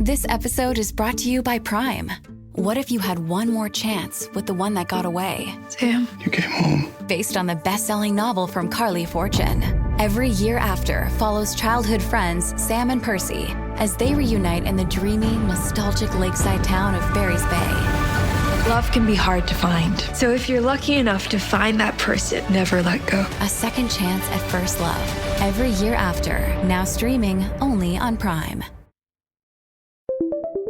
This episode is brought to you by Prime. What if you had one more chance with the one that got away? Sam. You came home. Based on the best-selling novel from Carly Fortune. Every Year After follows childhood friends Sam and Percy as they reunite in the dreamy, nostalgic lakeside town of Barry's Bay. Love can be hard to find. So if you're lucky enough to find that person, never let go. A second chance at first love. Every Year After, now streaming only on Prime.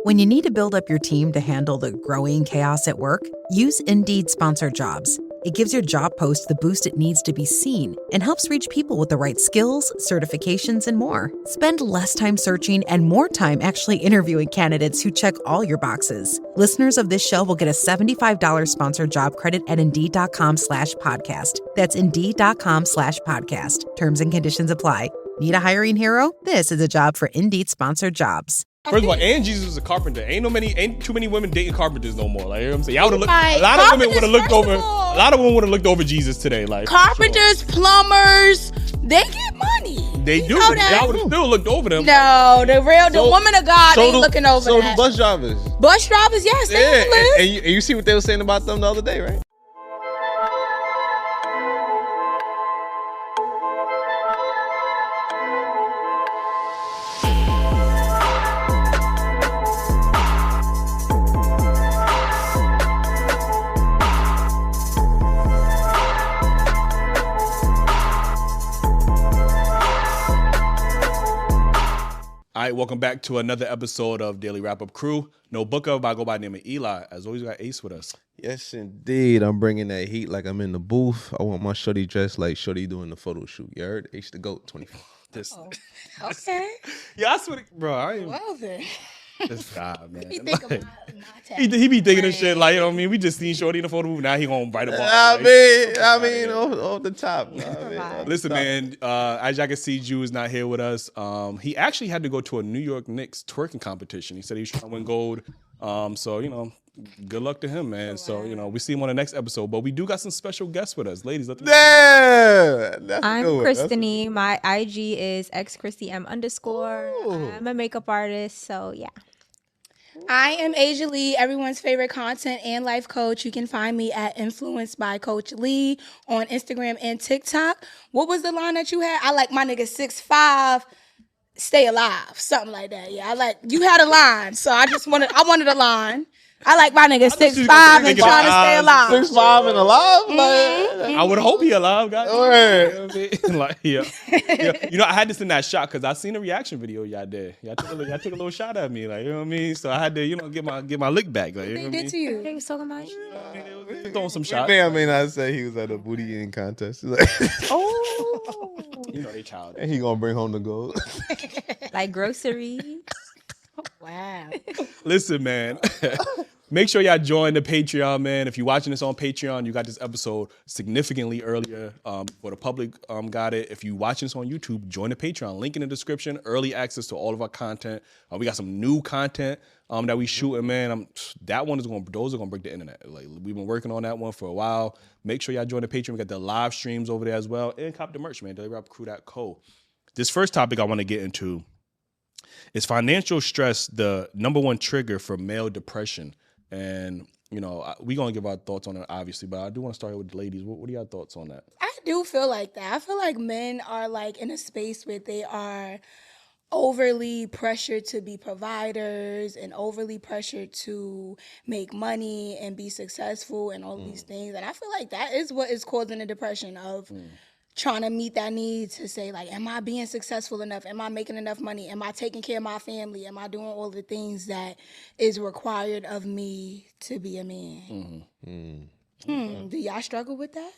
When you need to build up your team to handle the growing chaos at work, use Indeed Sponsored Jobs. It gives your job post the boost it needs to be seen and helps reach people with the right skills, certifications, and more. Spend less time searching and more time actually interviewing candidates who check all your boxes. Listeners of this show will get a $75 sponsored job credit at Indeed.com/podcast. That's Indeed.com/podcast. Terms and conditions apply. Need a hiring hero? This is a job for Indeed Sponsored Jobs. First of all, and Jesus was a carpenter. Ain't too many women dating carpenters no more. Like, you know what I'm saying? Y'all would have a lot of women would have looked over. A lot of women would have looked over Jesus today. Like carpenters, plumbers, they get money. They do. Y'all would have still looked over them. No, the woman of God ain't looking over that. So the bus drivers. Bus drivers, yes, they on the list. And you see what they were saying about them the other day, right? All right, welcome back to another episode of Dailyrapupcrew. No booker, but I go by the name of Eli. As always, we got Ace with us. Yes, indeed. I'm bringing that heat like I'm in the booth. I want my shorty dressed like shorty doing the photo shoot. You heard? H the GOAT 24. Okay. Yeah, I swear, bro. I ain't. Well then. This guy, man. He think about He be thinking of shit like, you know what I mean? We just seen Shorty in the photo booth. Now he gonna write about I mean, off the top. Listen, man, as y'all can see, Jew is not here with us. He actually had to go to a New York Knicks twerking competition. He said he was trying to win gold. So, you know, good luck to him, man. Wow. So, you know, we see him on the next episode. But we do got some special guests with us. Ladies, let them I'm Christine. My IG is xChristyM_. I'm a makeup artist, so yeah. I am Asia Lee, everyone's favorite content and life coach. You can find me at Influenced by Coach Lee on Instagram and TikTok. What was the line that you had? I like my nigga 6'5", stay alive, something like that. Yeah, you had a line, so I wanted a line. I like my nigga 6'5" and trying to stay alive. 6'5" and alive? Mm-hmm. I would hope he alive, guys. Right. Like, yeah. You know, I had this in that shot because I seen a reaction video y'all did. Y'all took a little shot at me, like, you know what I mean? So I had to, you know, get my lick back. Like, you know They what did I to mean? you. They was talking about you. They was throwing some shots. May or may not say he was at a booty eating contest. Oh. You know they child. And he gonna bring home the gold. Like grocery. Wow. Listen, man. Make sure y'all join the Patreon, man. If you're watching this on Patreon, you got this episode significantly earlier for the public got it. If you're watching this on YouTube, join the Patreon. Link in the description. Early access to all of our content. We got some new content that we shooting, man. Those are gonna break the internet. Like, we've been working on that one for a while. Make sure y'all join the Patreon. We got the live streams over there as well. And cop the merch, man. Dailyrapupcrew.co. This first topic I want to get into is financial stress, the number one trigger for male depression. And, you know, we're going to give our thoughts on it, obviously, but I do want to start with the ladies. What are your thoughts on that? I do feel like that. I feel like men are like in a space where they are overly pressured to be providers and overly pressured to make money and be successful and all these things. And I feel like that is what is causing the depression of trying to meet that need to say, like, am I being successful enough? Am I making enough money? Am I taking care of my family? Am I doing all the things that is required of me to be a man? Do y'all struggle with that?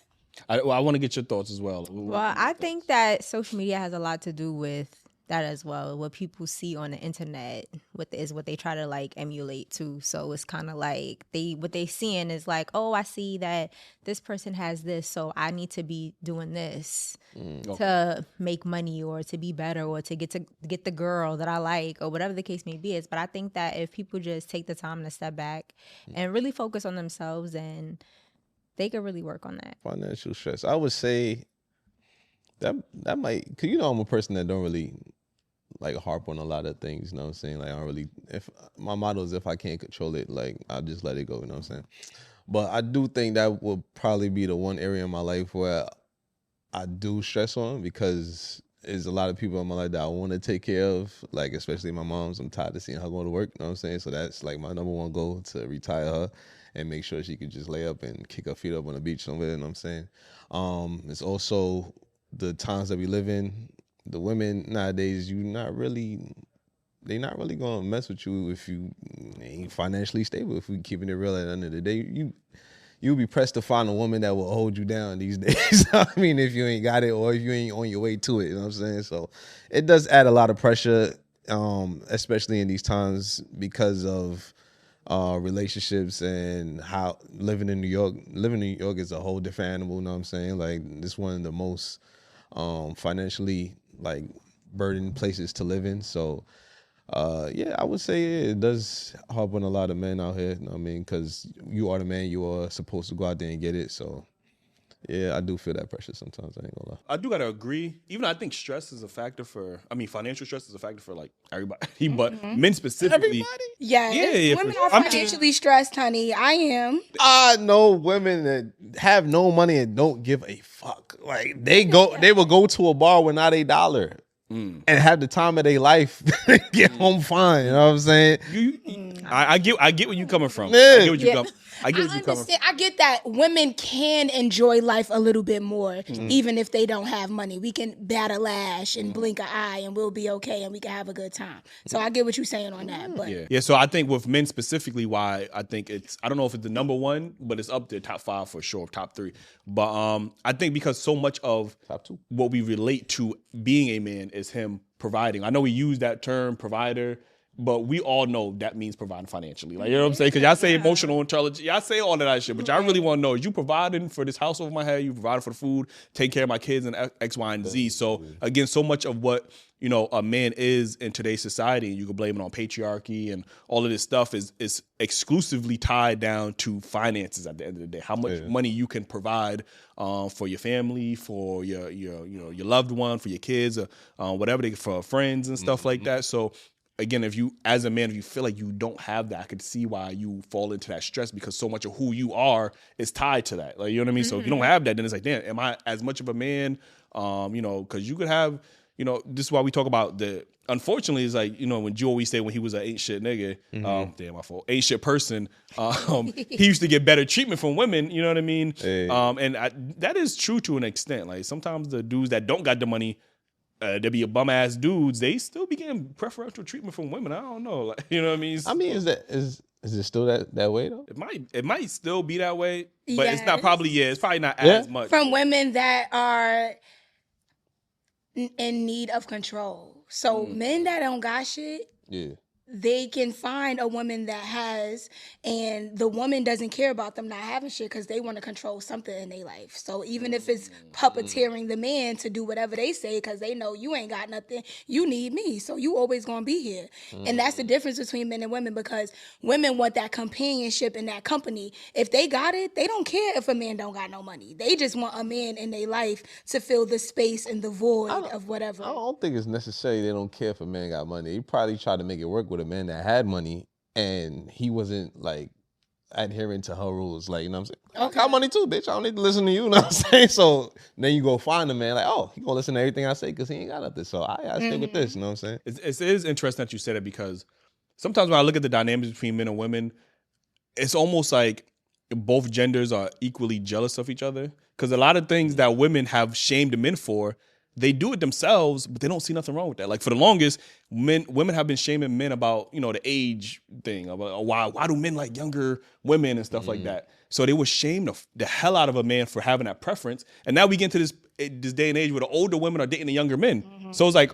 I want to get your thoughts as well. Well, I think that social media has a lot to do with that as well. What people see on the internet is what they try to like emulate too. So it's kind of like what they seeing is like, oh, I see that this person has this, so I need to be doing this to make money or to be better or to get the girl that I like or whatever the case may be is. But I think that if people just take the time to step back and really focus on themselves, and they could really work on that. Financial stress. I would say that might, because you know I'm a person that don't really like harp on a lot of things, you know what I'm saying? Like I don't really, if my motto is if I can't control it, like I'll just let it go, you know what I'm saying? But I do think that would probably be the one area in my life where I do stress on, because there's a lot of people in my life that I want to take care of, like especially my mom's. I'm tired of seeing her go to work, you know what I'm saying? So that's like my number one goal, to retire her and make sure she could just lay up and kick her feet up on the beach somewhere, you know what I'm saying? It's also the times that we live in. The women nowadays, they're not really gonna mess with you if you ain't financially stable. If we keeping it real, at the end of the day, you'll be pressed to find a woman that will hold you down these days. I mean, if you ain't got it, or if you ain't on your way to it, you know what I'm saying? So it does add a lot of pressure, especially in these times, because of relationships and how living in New York is a whole different animal, you know what I'm saying? Like, this one of the most financially like burdened places to live in. So yeah, I would say it does harp on a lot of men out here, you know what I mean? Because you are the man, you are supposed to go out there and get it. So yeah, I do feel that pressure sometimes, I ain't gonna lie. I do gotta agree. Even though I think stress is a factor financial stress is a factor for like everybody, but men specifically. Yes. Yeah, Women for are sure. financially stressed, honey. I am. I know women that have no money and don't give a fuck. Like they will go to a bar with not $1 and have the time of their life, get home fine. You know what I'm saying? I get where you coming from. Yeah. I get what you come. I get what you coming from. I get that women can enjoy life a little bit more, even if they don't have money. We can bat a lash and blink an eye, and we'll be okay, and we can have a good time. So I get what you're saying on that. But Yeah. So I think with men specifically, why I think I don't know if it's the number one, but it's up there, top 5 for sure, top 3. But I think because so much of Top 2. what we relate to being a man is him providing. I know we use that term provider, but we all know that means providing financially. Like, you know what I'm saying? Because y'all say emotional intelligence, y'all say all of that shit, but y'all really want to know, is you providing for this house over my head? You providing for the food, take care of my kids and X, Y, and Z. So again, so much of what, you know, a man is in today's society, and you can blame it on patriarchy and all of this stuff, is exclusively tied down to finances at the end of the day. How much money you can provide for your family, for your your loved one, for your kids, whatever, for friends and stuff like that. So again, if you, as a man, if you feel like you don't have that, I could see why you fall into that stress, because so much of who you are is tied to that. Like, you know what I mean? So if you don't have that, then it's like, damn, am I as much of a man? You know, because you could have, you know, this is why we talk about unfortunately, it's like, you know, when Joe always say when he was an ain't shit nigga, damn, my fault, ain't shit person, he used to get better treatment from women, you know what I mean? Hey. And that is true to an extent. Like, sometimes the dudes that don't got the money, there be a bum ass dudes, they still be getting preferential treatment from women. I don't know, like, you know what I mean? I mean, is it still that way though? It might still be that way, but it's not Yes. probably. Yeah, it's probably not as much from women that are in need of control. So men that don't got shit, Yeah. they can find a woman that has, and the woman doesn't care about them not having shit because they want to control something in their life. So even if it's puppeteering the man to do whatever they say because they know you ain't got nothing, you need me, so you always gonna be here. And that's the difference between men and women, because women want that companionship and that company. If they got it, they don't care if a man don't got no money. They just want a man in their life to fill the space and the void of whatever. I don't think it's necessary they don't care if a man got money. He probably tried to make it work with a man that had money, and he wasn't like adhering to her rules. Like, you know what I'm saying? I got money too, bitch. I don't need to listen to you, you know what I'm saying? So then you go find a man like, oh, he gonna listen to everything I say because he ain't got nothing. So I gotta stick with this, you know what I'm saying? It is interesting that you said it, because sometimes when I look at the dynamics between men and women, it's almost like both genders are equally jealous of each other. Because a lot of things that women have shamed men for, they do it themselves, but they don't see nothing wrong with that. Like, for the longest, women have been shaming men about, you know, the age thing, about why do men like younger women and stuff like that. So they would shame the hell out of a man for having that preference. And now we get into this day and age where the older women are dating the younger men. So it's like,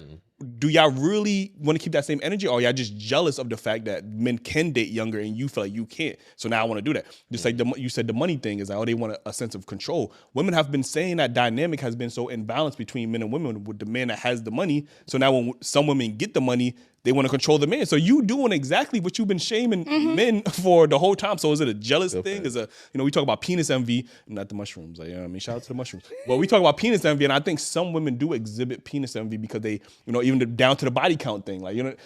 do y'all really want to keep that same energy, or y'all just jealous of the fact that men can date younger and you feel like you can't? So now I want to do that. Just like you said, the money thing is like, oh, they want a sense of control. Women have been saying that dynamic has been so imbalanced between men and women, with the man that has the money. So now when some women get the money, they want to control the man. So you doing exactly what you've been shaming men for the whole time. So is it a jealous thing? Is we talk about penis envy, not the mushrooms. Like, shout out to the mushrooms. But we talk about penis envy, and I think some women do exhibit penis envy because they, even down to the body count thing. Like,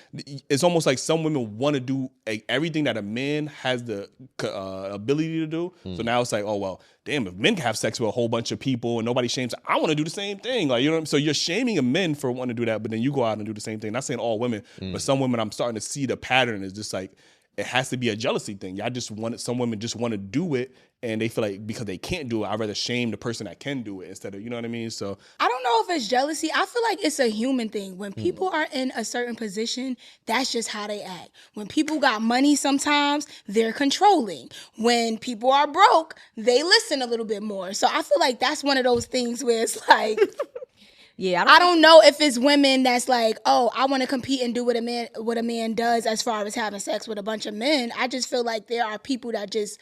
it's almost like some women want to do everything that a man has the ability to do. So now it's like, oh well, damn, if men can have sex with a whole bunch of people and nobody shames, I want to do the same thing. Like, so you're shaming a men for wanting to do that, but then you go out and do the same thing. Not saying all women, but some women, I'm starting to see the pattern is just like, it has to be a jealousy thing. Some women just want to do it, and they feel like because they can't do it, I'd rather shame the person that can do it instead of, you know what I mean? So I don't know if it's jealousy. I feel like it's a human thing. When people are in a certain position, that's just how they act. When people got money, sometimes they're controlling. When people are broke, they listen a little bit more. So I feel like that's one of those things where it's like, yeah, I don't know if it's women that's like, oh, I want to compete and do what a man does as far as having sex with a bunch of men. I just feel like there are people that just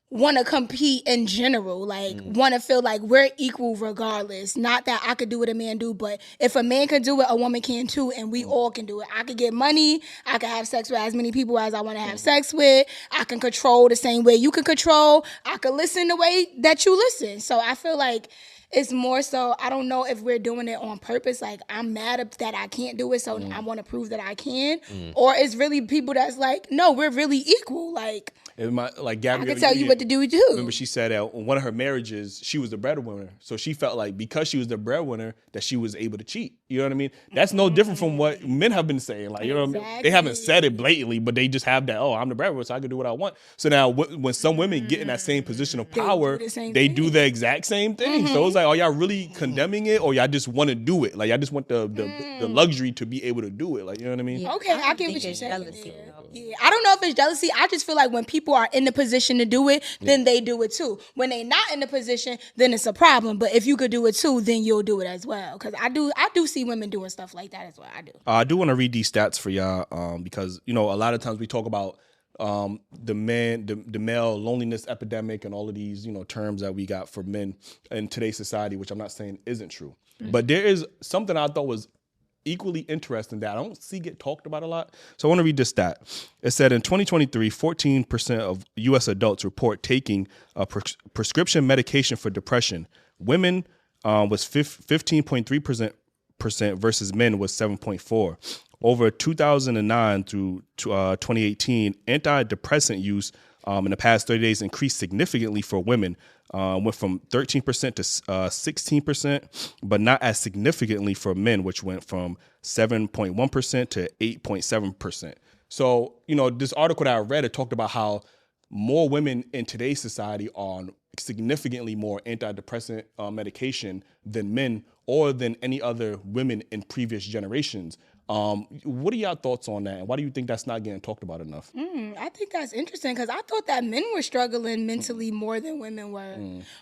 want to compete in general, like want to feel like we're equal regardless. Not that I could do what a man do, but if a man can do it, a woman can too, and we all can do it. I could get money. I can have sex with as many people as I want to have sex with. I can control the same way you can control. I can listen the way that you listen. So I feel like it's more so, I don't know if we're doing it on purpose. Like, I'm mad that I can't do it, so I want to prove that I can. Or it's really people that's like, no, we're really equal. Like, Gabby, I can tell you what to do too. Remember, she said that in one of her marriages, she was the breadwinner. So she felt like because she was the breadwinner, that she was able to cheat. You know what I mean? That's no different from what men have been saying. Like, you know what I mean? They haven't said it blatantly, but they just have that, oh, I'm the breadwinner, so I can do what I want. So now when some women get in that same position of power, they do the exact same thing. So it's like, are y'all really condemning it, or y'all just want to do it? Like, y'all just want the luxury to be able to do it. Like, you know what I mean? Yeah, okay, I get what you're saying. Jealousy, yeah, I don't know if it's jealousy. I just feel like when people are in the position to do it, then they do it too. When they not in the position, then it's a problem. But if you could do it too, then you'll do it as well. Because I do see women doing stuff like that as well. I do. I do want to read these stats for y'all because, a lot of times we talk about the male loneliness epidemic and all of these, terms that we got for men in today's society, which I'm not saying isn't true. But there is something I thought was equally interesting that I don't see get talked about a lot. So I want to read this stat. It said in 2023, 14% of U.S. adults report taking a prescription medication for depression. Women was 15.3% versus men was 7.4%. Over 2009 through 2018, antidepressant use in the past 30 days increased significantly for women. Went from 13% to 16%, but not as significantly for men, which went from 7.1% to 8.7%. So, this article that I read, it talked about how more women in today's society are on significantly more antidepressant medication than men or than any other women in previous generations. What are y'all thoughts on that? And why do you think that's not getting talked about enough? I think that's interesting because I thought that men were struggling mentally more than women were.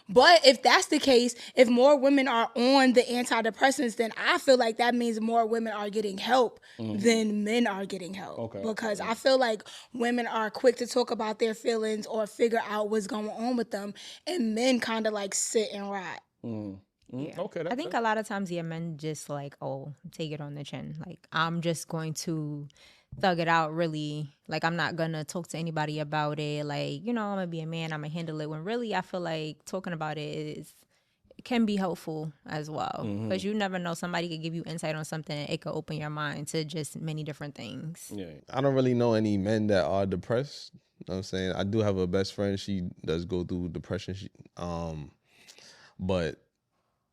But if that's the case, if more women are on the antidepressants, then I feel like that means more women are getting help than men are getting help. Okay. Because I feel like women are quick to talk about their feelings or figure out what's going on with them, and men kind of like sit and rot. Yeah. Okay. I think a lot of times, men just like, oh, take it on the chin. Like, I'm just going to thug it out, really. Like, I'm not going to talk to anybody about it. Like, I'm going to be a man. I'm going to handle it. When really, I feel like talking about it can be helpful as well. Because you never know. Somebody could give you insight on something and it could open your mind to just many different things. Yeah. I don't really know any men that are depressed. You know what I'm saying? I do have a best friend. She does go through depression. But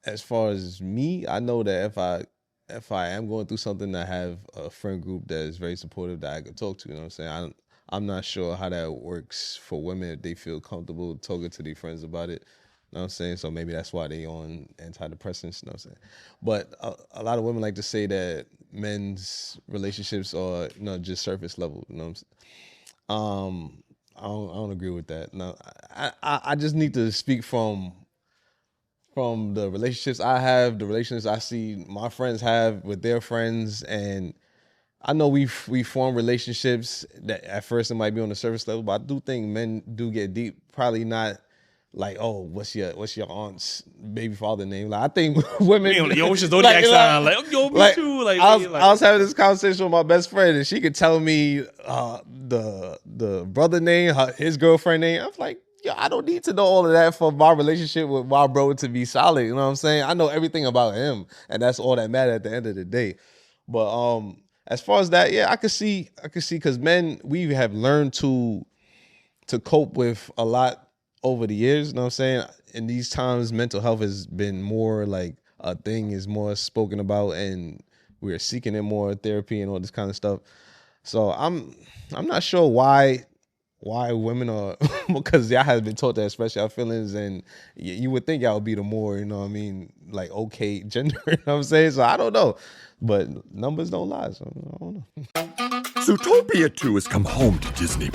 as far as me, I know that if I am going through something, I have a friend group that is very supportive that I could talk to. You know what I'm saying? I'm not sure how that works for women if they feel comfortable talking to their friends about it. You know what I'm saying? So maybe that's why they on antidepressants. You know what I'm saying? But a lot of women like to say that men's relationships are just surface level. You know what I'm saying? I don't agree with that. No, I just need to speak from the relationships I have, the relationships I see my friends have with their friends, and I know we form relationships that at first it might be on the surface level, but I do think men do get deep. Probably not like, oh, what's your aunt's baby father name? Like, I think women, Yo, what's your zodiac sign? Like, yo, me too. Like, I was having this conversation with my best friend, and she could tell me the brother name, his girlfriend name. I was like, yo, I don't need to know all of that for my relationship with my bro to be solid. You know what I'm saying? I know everything about him, and that's all that matters at the end of the day. But as far as that, yeah, I could see, because men, we have learned to cope with a lot over the years. You know what I'm saying? In these times, mental health has been more like a thing, is more spoken about, and we're seeking it more, therapy and all this kind of stuff. So I'm not sure why women are, because y'all has been taught to express your feelings, and you would think y'all would be the more, you know what I mean, like, okay gender, you know what I'm saying? So I don't know, but numbers don't lie, so I don't know. Zootopia 2 has come home to Disney+.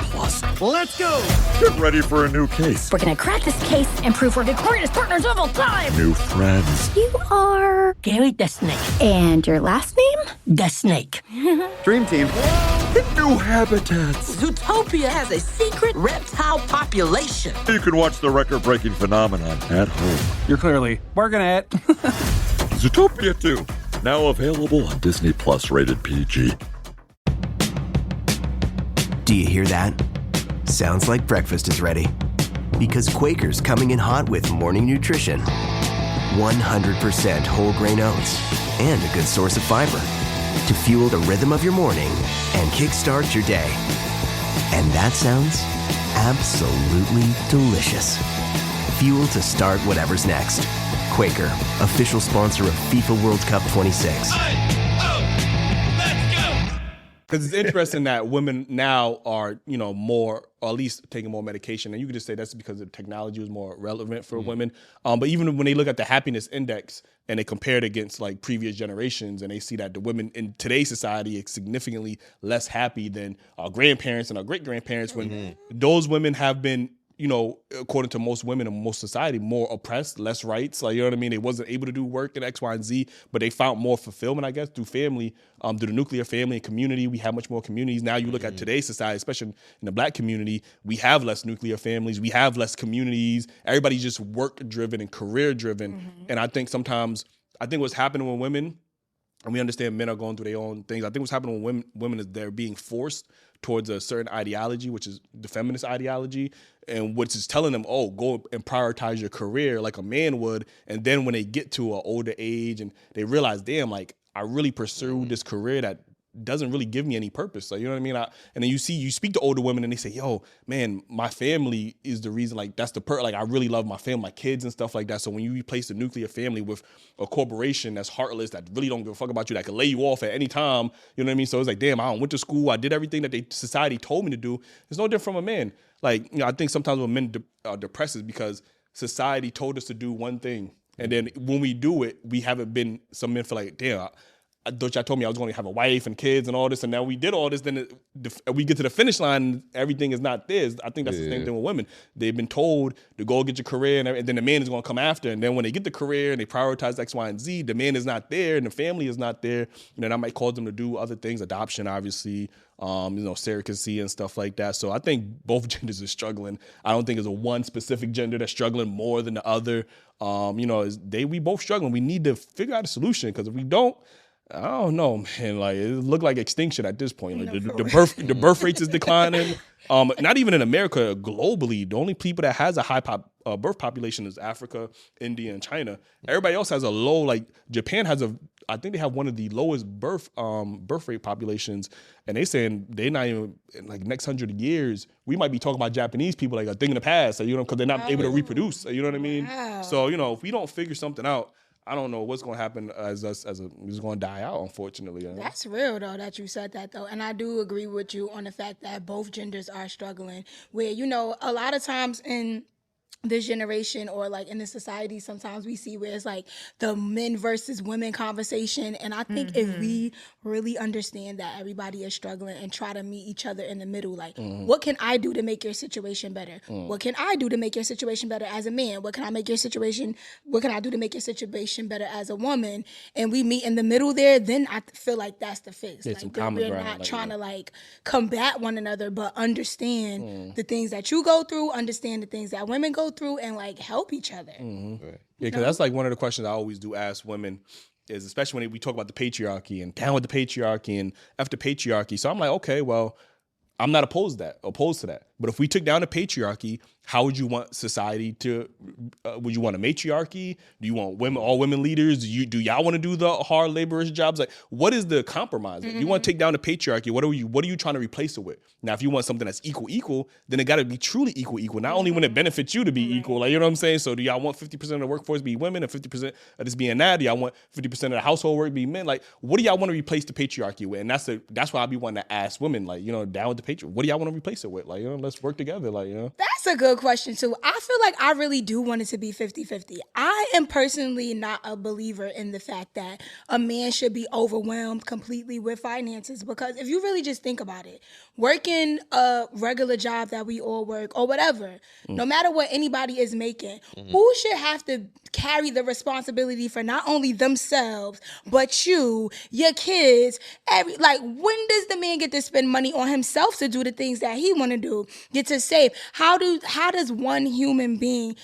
Let's go! Get ready for a new case. We're gonna crack this case and prove we're the greatest partners of all time! New friends. You are... Gary the Snake. And your last name? The Snake. Dream Team. New habitats. Zootopia has a secret reptile population. You can watch the record-breaking phenomenon at home. You're clearly working at Zootopia 2, now available on Disney+, rated PG. Do you hear that? Sounds like breakfast is ready. Because Quaker's coming in hot with morning nutrition. 100% whole grain oats and a good source of fiber to fuel the rhythm of your morning and kickstart your day. And that sounds absolutely delicious. Fuel to start whatever's next. Quaker, official sponsor of FIFA World Cup 26. Because it's interesting that women now are, more, or at least taking more medication. And you could just say that's because the technology was more relevant for women. But even when they look at the happiness index and they compare it against like previous generations, and they see that the women in today's society is significantly less happy than our grandparents and our great-grandparents, when those women have been, according to most women in most society, more oppressed, less rights. Like, you know what I mean? They wasn't able to do work in X, Y, and Z, but they found more fulfillment, I guess, through family, through the nuclear family and community. We have much more communities. Now you look at today's society, especially in the Black community, we have less nuclear families. We have less communities. Everybody's just work-driven and career-driven. And I think what's happening with women, and we understand men are going through their own things, I think what's happening with women is they're being forced towards a certain ideology, which is the feminist ideology, and which is telling them, oh, go and prioritize your career like a man would. And then when they get to an older age and they realize, damn, like, I really pursued this career that doesn't really give me any purpose. Like, you know what I mean? And then you speak to older women and they say, yo, man, my family is the reason, like, that's like, I really love my family, my kids and stuff like that. So when you replace the nuclear family with a corporation that's heartless, that really don't give a fuck about you, that can lay you off at any time, you know what I mean? So it's like, damn, I went to school, I did everything that society told me to do. It's no different from a man. Like, I think sometimes when men are depressed is because society told us to do one thing. And then when we do it, we haven't been, some men feel like, damn, I thought y'all told me I was going to have a wife and kids and all this, and now we did all this, then we get to the finish line and everything is not this. I think that's the same thing with women. They've been told to go get your career, and then the man is going to come after. And then when they get the career and they prioritize X, Y, and Z, the man is not there and the family is not there. That might cause them to do other things, adoption, obviously, surrogacy and stuff like that. So I think both genders are struggling. I don't think there's a one specific gender that's struggling more than the other. We both struggling. We need to figure out a solution, because if we don't, I don't know, man. Like, it look like extinction at this point. Like, the birth rates is declining. Not even in America, globally. The only people that has a high birth population is Africa, India, and China. Everybody else has a low. Like, Japan has I think they have one of the lowest birth rate populations, and they saying they're not even, in like next 100 years, we might be talking about Japanese people like a thing in the past, because they're not able to reproduce. You know what I mean? Wow. So if we don't figure something out, I don't know what's going to happen it's going to die out, unfortunately. That's real, though, that you said that, though. And I do agree with you on the fact that both genders are struggling, where, a lot of times in this generation, or like in the society, sometimes we see where it's like the men versus women conversation. And I think if we really understand that everybody is struggling and try to meet each other in the middle, like, what can I do to make your situation better? What can I do to make your situation better as a man? What can I do to make your situation better as a woman? And we meet in the middle there, then I feel like that's the fix. Like, we're not trying to like combat one another, but understand the things that you go through, understand the things that women go go through and like help each other. Yeah, because that's like one of the questions I always do ask women is, especially when we talk about the patriarchy and down with the patriarchy and after patriarchy. So I'm like, okay, well, I'm not opposed to that. But if we took down the patriarchy, how would you want society to? Would you want a matriarchy? Do you want all women leaders? Do y'all want to do the hard laborious jobs? Like, what is the compromise? If you want to take down the patriarchy, what are you trying to replace it with? Now, if you want something that's equal, then it got to be truly equal. Not only when it benefits you to be equal, like, you know what I'm saying. So, do y'all want 50% of the workforce to be women and 50% of this being that? Do y'all want 50% of the household work to be men? Like, what do y'all want to replace the patriarchy with? And that's why I be wanting to ask women, like, you know, down with the patriarchy. What do y'all want to replace it with? Like, you know, let's work together. Like, you know. That's a good question too. I feel like I really do want it to be 50-50. I am personally not a believer in the fact that a man should be overwhelmed completely with finances, because if you really just think about it, working a regular job that we all work or whatever, no matter what anybody is making, who should have to carry the responsibility for not only themselves, but you, your kids, when does the man get to spend money on himself to do the things that he want to do, get to save? How does one human being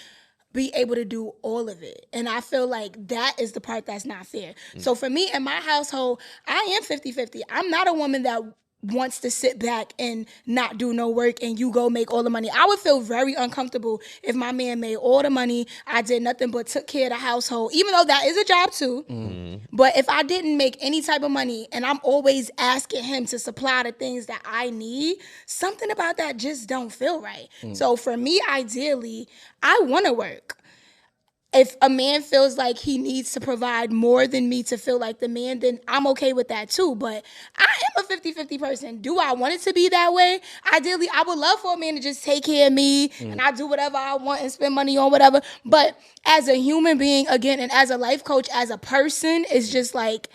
be able to do all of it? And I feel like that is the part that's not fair. So for me, in my household, I am 50-50. I'm not a woman that wants to sit back and not do no work and you go make all the money. I would feel very uncomfortable if my man made all the money, I did nothing but took care of the household, even though that is a job too. But if I didn't make any type of money and I'm always asking him to supply the things that I need, something about that just don't feel right. So for me, ideally, I want to work. If a man feels like he needs to provide more than me to feel like the man, then I'm okay with that too. But I am a 50-50 person. Do I want it to be that way? Ideally, I would love for a man to just take care of me and I do whatever I want and spend money on whatever. But as a human being, again, and as a life coach, as a person, it's just like,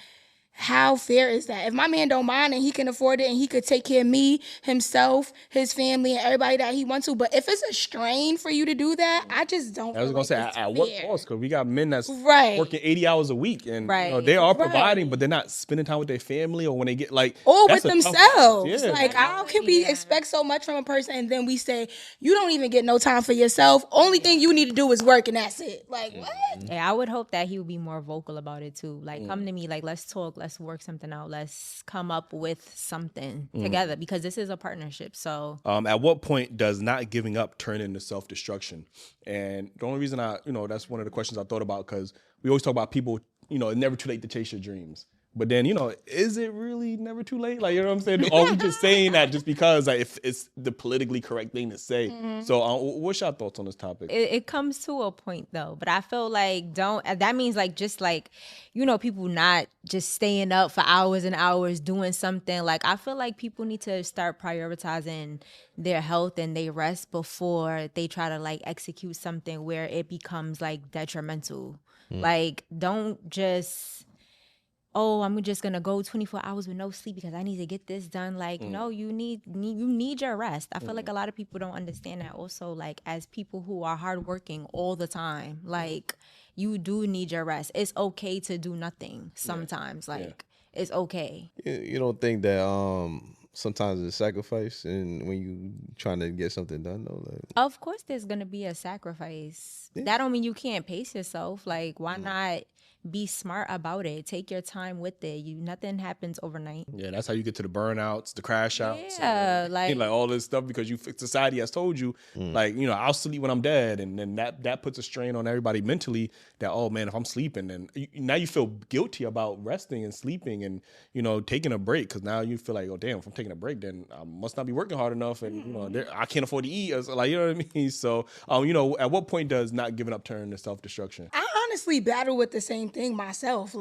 how fair is that? If my man don't mind and he can afford it and he could take care of me, himself, his family, and everybody that he wants to, but if it's a strain for you to do that, I just don't. I was gonna say at what cost? Because we got men that's right. working 80 hours a week, and you know, they are providing, but they're not spending time with their family, or when they get or with themselves. Yeah. Like, how can we expect so much from a person and then we say you don't even get no time for yourself? Only thing you need to do is work, and that's it. Like, what? Yeah, I would hope that he would be more vocal about it too. Like, come to me, like, let's talk, let's work something out, let's come up with something together, because this is a partnership. So at what point does not giving up turn into self-destruction? And the only reason that's one of the questions I thought about, because we always talk about people, it's never too late to chase your dreams. But then, is it really never too late? Like, you know what I'm saying? Or are we just saying that just because if it's the politically correct thing to say? So what's your thoughts on this topic? It comes to a point though, but I feel like that means people not just staying up for hours and hours doing something. Like, I feel like people need to start prioritizing their health and their rest before they try to execute something where it becomes detrimental. Like, don't just, I'm just gonna go 24 hours with no sleep because I need to get this done. No, you need your rest. I feel like a lot of people don't understand that. Also, as people who are hardworking all the time, you do need your rest. It's okay to do nothing sometimes. It's okay. You don't think that sometimes it's a sacrifice, and when you trying to get something done though? Of course, there's gonna be a sacrifice. Yeah. That don't mean you can't pace yourself. Why not? Be smart about it. Take your time with it. Nothing happens overnight. Yeah, that's how you get to the burnouts, the crash outs. Yeah, all this stuff, because society has told you, I'll sleep when I'm dead, and then that puts a strain on everybody mentally. That, oh man, if I'm sleeping, then now you feel guilty about resting and sleeping and taking a break, because now you feel like, oh damn, if I'm taking a break, then I must not be working hard enough, and I can't afford to eat. You know what I mean? So at what point does not giving up turn to self-destruction? I honestly battle with the same thing myself.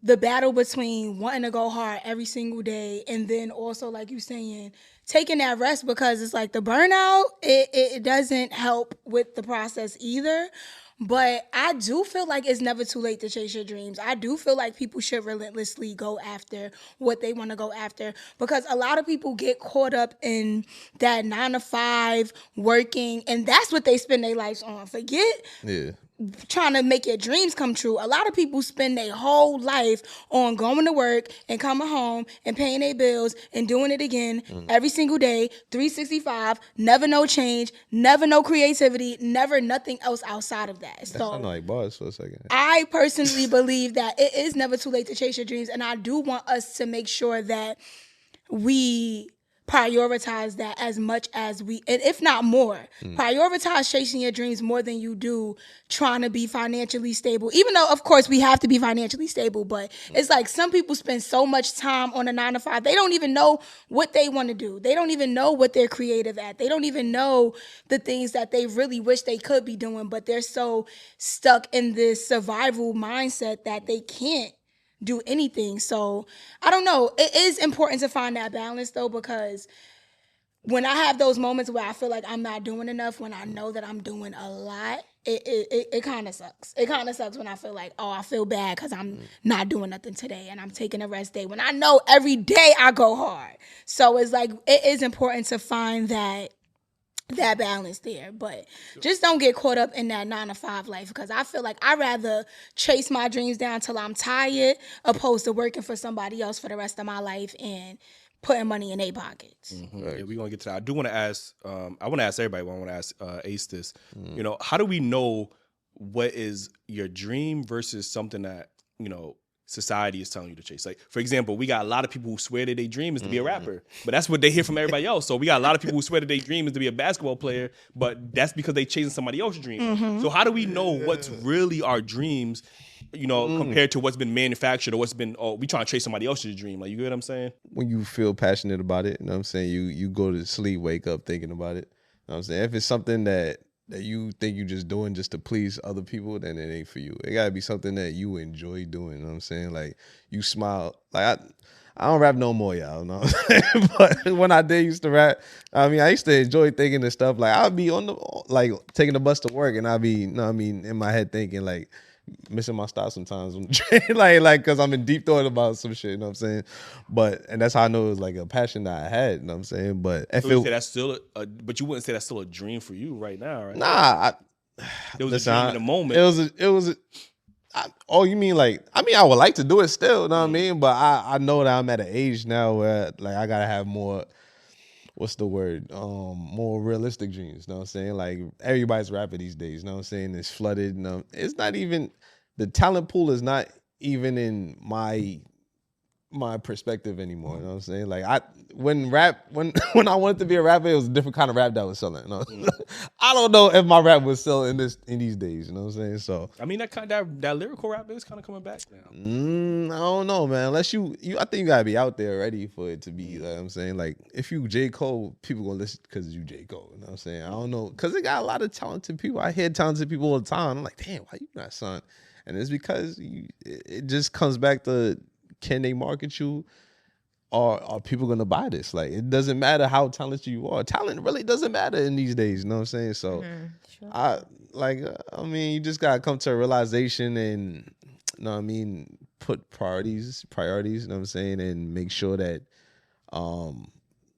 The battle between wanting to go hard every single day and then also, like you saying, taking that rest, because it's the burnout, it doesn't help with the process either. But I do feel like it's never too late to chase your dreams. I do feel like people should relentlessly go after what they want to go after, because a lot of people get caught up in that 9 to 5 working, and that's what they spend their lives on. Forget trying to make your dreams come true. A lot of people spend their whole life on going to work and coming home and paying their bills and doing it again every single day, 365, never no change, never no creativity, never nothing else outside of that. That So sounded like bars for a second. I personally believe that it is never too late to chase your dreams, and I do want us to make sure that we prioritize that as much as we, and if not more, prioritize chasing your dreams more than you do trying to be financially stable. Even though, of course, we have to be financially stable, but it's like some people spend so much time on a 9-to-5, they don't even know what they want to do. They don't even know what they're creative at. They don't even know the things that they really wish they could be doing, but they're so stuck in this survival mindset that they can't do anything. So I don't know. It is important to find that balance though, because when I have those moments where I feel like I'm not doing enough, when I know that I'm doing a lot, it kind of sucks. It kind of sucks when I feel like, oh, I feel bad because I'm not doing nothing today and I'm taking a rest day when I know every day I go hard. So it's like, it is important to find that balance there, but just don't get caught up in that 9-to-5 life, because I feel like I'd rather chase my dreams down till I'm tired opposed to working for somebody else for the rest of my life and putting money in their pockets. Yeah, we're gonna get to that. I do want to ask. I want to ask everybody. But I want to ask Ace this. You know, how do we know what is your dream versus something that society is telling you to chase? Like, for example, we got a lot of people who swear that their dream is to be a rapper, but that's what they hear from everybody else. So we got a lot of people who swear that their dream is to be a basketball player, but that's because they chasing somebody else's dream. So how do we know what's really our dreams, compared to what's been manufactured or what's been, we trying to chase somebody else's dream? Like, you get what I'm saying? When you feel passionate about it, you know what I'm saying? You go to sleep, wake up thinking about it. You know what I'm saying? If it's something that you think you just doing just to please other people, then it ain't for you. It gotta be something that you enjoy doing, you know what I'm saying? Like, you smile. Like, I don't rap no more, y'all, know what I'm saying? But when I did used to rap, I mean, I used to enjoy thinking this stuff. Like, I'd be taking the bus to work, and I'd be, in my head thinking, like, missing my stop sometimes on the train, like, because I'm in deep thought about some shit, you know what I'm saying? And that's how I know it was like a passion that I had, you know what I'm saying? But if you say that's still, but you wouldn't say that's still a dream for you right now, right? Nah, it was a dream in the moment. It was. Oh, you mean like? I mean, I would like to do it still, you know what I mean? But I know that I'm at an age now where like I gotta have more. What's the word? More realistic dreams. You know what I'm saying? Like, everybody's rapping these days. You know what I'm saying? It's flooded. It's not even, the talent pool is not even in my perspective anymore. You know what I'm saying? Like, when I wanted to be a rapper, it was a different kind of rap that was selling. You know? I don't know if my rap was selling in these days. You know what I'm saying? So I mean, that lyrical rap is kind of coming back now. I don't know, man. Unless you I think you gotta be out there ready for it to be. Like I'm saying, like, if you J. Cole, people gonna listen because you J. Cole. You know what I'm saying? I don't know, because they got a lot of talented people. I hear talented people all the time. I'm like, damn, why you not, son? And it's because it just comes back to, can they market you, or are people gonna buy this? Like, it doesn't matter how talented you are. Talent really doesn't matter in these days. You know what I'm saying? So, sure. You just gotta come to a realization and, you know what I mean, put priorities. You know what I'm saying, and make sure that,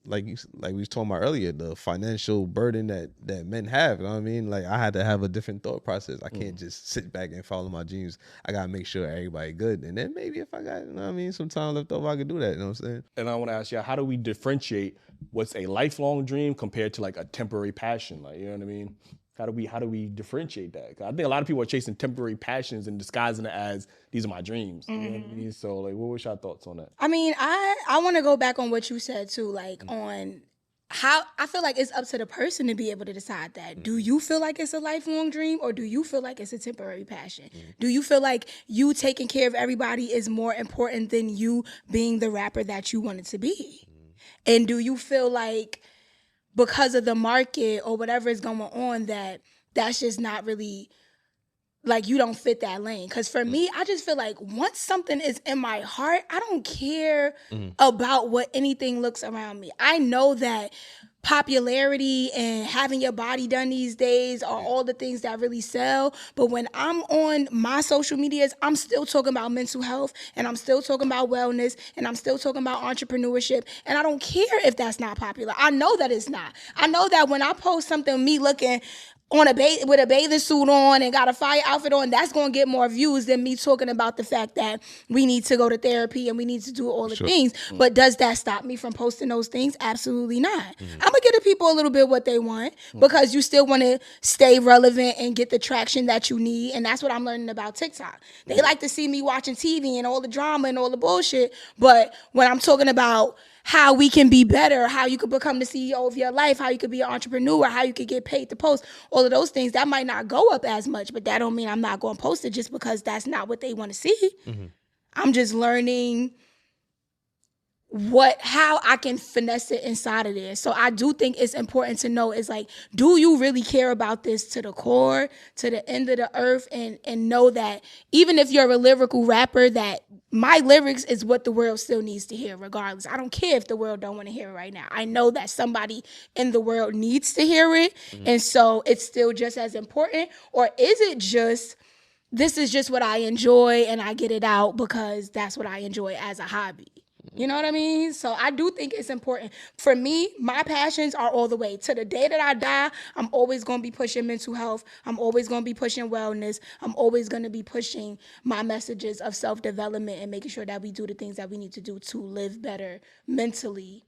like we was talking about earlier, the financial burden that men have. You know what I mean? Like, I had to have a different thought process. I can't just sit back and follow my dreams. I gotta make sure everybody good. And then maybe if I got, you know what I mean, some time left over, I could do that. You know what I'm saying? And I want to ask you, how do we differentiate what's a lifelong dream compared to like a temporary passion? Like, you know what I mean? How do we differentiate that? 'Cause I think a lot of people are chasing temporary passions and disguising it as, these are my dreams. You know what I mean? So, like, what was your thoughts on that? I mean, I want to go back on what you said too, like on how I feel like it's up to the person to be able to decide that. Do you feel like it's a lifelong dream, or do you feel like it's a temporary passion? Do you feel like you taking care of everybody is more important than you being the rapper that you wanted to be? And do you feel like, because of the market or whatever is going on, that's just not really, like, you don't fit that lane? Because for me, I just feel like once something is in my heart, I don't care about what anything looks around me. I know that popularity and having your body done these days are all the things that really sell. But when I'm on my social medias, I'm still talking about mental health, and I'm still talking about wellness, and I'm still talking about entrepreneurship. And I don't care if that's not popular. I know that it's not. I know that when I post something, me looking on with a bathing suit on and got a fire outfit on, that's going to get more views than me talking about the fact that we need to go to therapy and we need to do all the things. But does that stop me from posting those things? Absolutely not. I'm going to give the people a little bit what they want because you still want to stay relevant and get the traction that you need. And that's what I'm learning about TikTok. They like to see me watching TV and all the drama and all the bullshit. But when I'm talking about how we can be better, how you could become the CEO of your life, how you could be an entrepreneur, how you could get paid to post, all of those things, that might not go up as much, but that don't mean I'm not going to post it just because that's not what they want to see. I'm just learning how I can finesse it inside of there. So I do think it's important to know is like, do you really care about this to the core, to the end of the earth, and know that even if you're a lyrical rapper, that my lyrics is what the world still needs to hear regardless. I don't care if the world don't want to hear it right now. I know that somebody in the world needs to hear it, and so it's still just as important. Or is it just, this is just what I enjoy and I get it out because that's what I enjoy as a hobby? You know what I mean? So I do think it's important. For me, my passions are all the way. To the day that I die, I'm always going to be pushing mental health. I'm always going to be pushing wellness. I'm always going to be pushing my messages of self-development and making sure that we do the things that we need to do to live better mentally,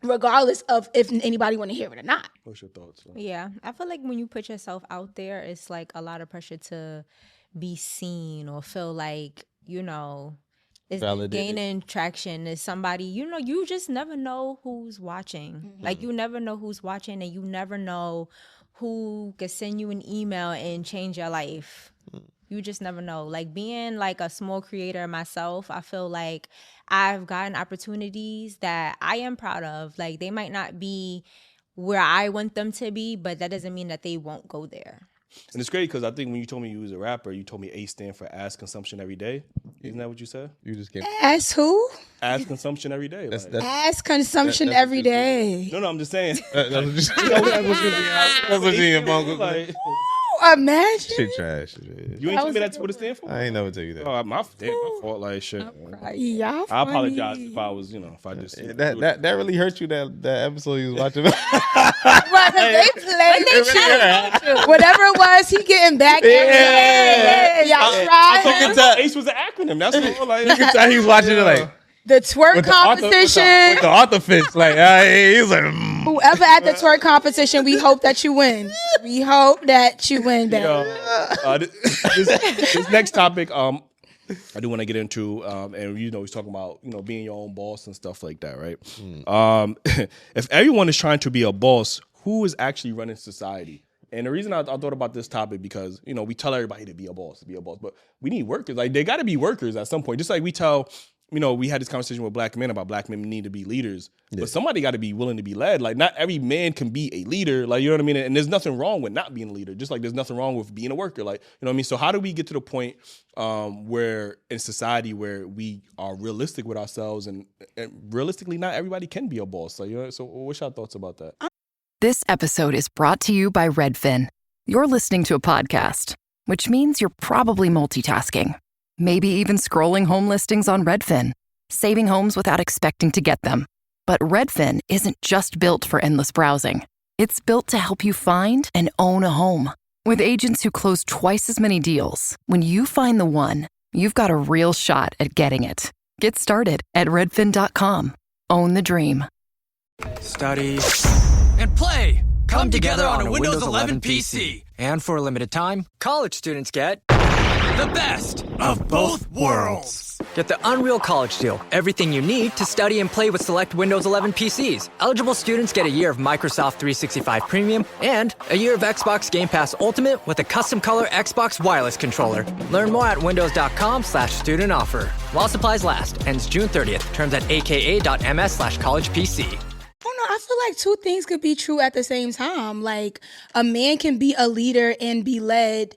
regardless of if anybody want to hear it or not. What's your thoughts? Yeah, I feel like when you put yourself out there, it's like a lot of pressure to be seen or feel like, you know, it's gaining traction. Is somebody, you know, you just never know who's watching. Like, you never know who's watching, and you never know who could send you an email and change your life. You just never know. Like, being like a small creator myself, I feel like I've gotten opportunities that I am proud of. Like, they might not be where I want them to be, but that doesn't mean that they won't go there. And it's great because I think when you told me you was a rapper, you told me A stand for ass consumption every day. Isn't that what you said? You just can't. Ass who? Ass consumption every day. Ass consumption every day. No, I'm just saying. That's what you in your Imagine. Shit trash. You ain't told me that's what it stands for? I ain't never tell you that. Oh, my fault. Like, shit. Y'all I apologize if I was, if I just. That really hurt you, that episode you was watching. They played whatever it was, he getting back at me. Y'all tried. I thought Ace was an acronym. That's all. Like, You can tell he was watching it like. The twerk competition. With the Arthur fist. Like, he's like, Whoever at the twerk competition, we hope that you win. We hope that you win, baby. This next topic, I do want to get into, and he's talking about being your own boss and stuff like that, right? If everyone is trying to be a boss, who is actually running society? And the reason I thought about this topic because we tell everybody to be a boss, but we need workers. Like, they got to be workers at some point. Just like we tell. We had this conversation with black men about black men need to be leaders, but somebody got to be willing to be led. Like, not every man can be a leader. Like, you know what I mean? And there's nothing wrong with not being a leader, just like there's nothing wrong with being a worker. Like, you know what I mean? So how do we get to the point where in society where we are realistic with ourselves and realistically not everybody can be a boss? Like, so what's your thoughts about that? This episode is brought to you by Redfin. You're listening to a podcast, which means you're probably multitasking. Maybe even scrolling home listings on Redfin, saving homes without expecting to get them. But Redfin isn't just built for endless browsing. It's built to help you find and own a home. With agents who close twice as many deals, when you find the one, you've got a real shot at getting it. Get started at redfin.com. Own the dream. Study and play come together on a Windows 11 PC. And for a limited time, college students get the best of both worlds. Get the Unreal College Deal. Everything you need to study and play with select Windows 11 PCs. Eligible students get a year of Microsoft 365 Premium and a year of Xbox Game Pass Ultimate with a custom color Xbox wireless controller. Learn more at windows.com/student offer. While supplies last. Ends June 30th. Terms at aka.ms/collegepc. I feel like two things could be true at the same time. Like, a man can be a leader and be led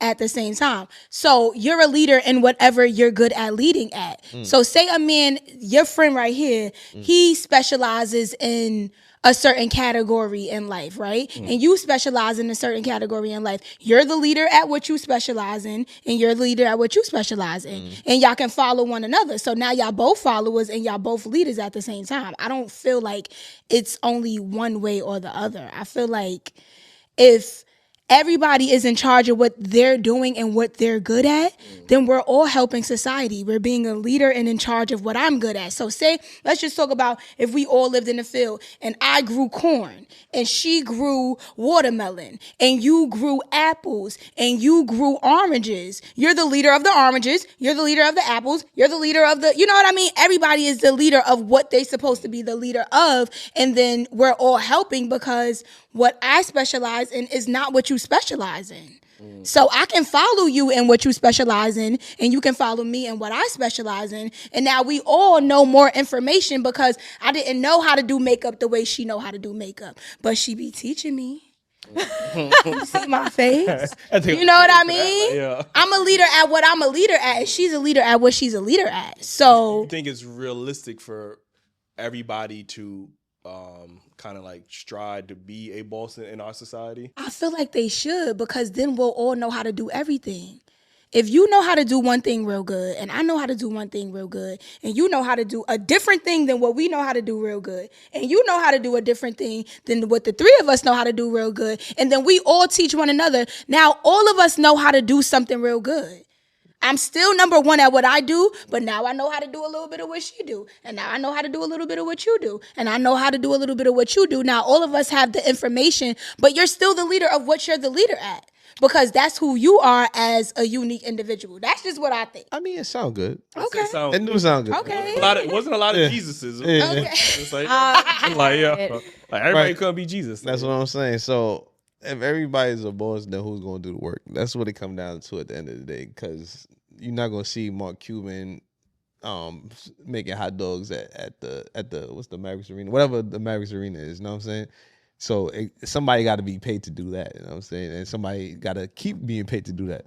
at the same time. So you're a leader in whatever you're good at leading at. So say a man, your friend right here, he specializes in a certain category in life, right? And you specialize in a certain category in life. You're the leader at what you specialize in, and you're the leader at what you specialize in. And y'all can follow one another. So now y'all both followers and y'all both leaders at the same time. I don't feel like it's only one way or the other. I feel like if everybody is in charge of what they're doing and what they're good at, then we're all helping society. We're being a leader and in charge of what I'm good at. So let's just talk about if we all lived in the field and I grew corn and she grew watermelon and you grew apples and you grew oranges. You're the leader of the oranges. You're the leader of the apples. You're the leader of the, you know what I mean? Everybody is the leader of what they're supposed to be the leader of. And then we're all helping because what I specialize in is not what you specialize in. So I can follow you in what you specialize in, and you can follow me in what I specialize in. And now we all know more information because I didn't know how to do makeup the way she know how to do makeup. But she be teaching me. You see my face? You know what I mean? Yeah. I'm a leader at what I'm a leader at, and she's a leader at what she's a leader at. So you think it's realistic for everybody to kind of like strive to be a boss in our society? I feel like they should, because then we'll all know how to do everything. If you know how to do one thing real good, and I know how to do one thing real good, and you know how to do a different thing than what we know how to do real good, and you know how to do a different thing than what the three of us know how to do real good, and then we all teach one another, now all of us know how to do something real good. I'm still number one at what I do, but now I know how to do a little bit of what she do. And now I know how to do a little bit of what you do. And I know how to do a little bit of what you do. Now all of us have the information, but you're still the leader of what you're the leader at. Because that's who you are as a unique individual. That's just what I think. I mean, it sounds good. Okay. It do sound good. Okay. It wasn't a lot of Jesuses. Yeah. Okay. It's like everybody couldn't be Jesus. That's what I'm saying. So if everybody's a boss, then who's going to do the work? That's what it comes down to at the end of the day. Because you're not going to see Mark Cuban making hot dogs at the what's the Mavericks Arena, whatever the Mavericks Arena is. You know what I'm saying? So somebody got to be paid to do that. You know what I'm saying? And somebody got to keep being paid to do that.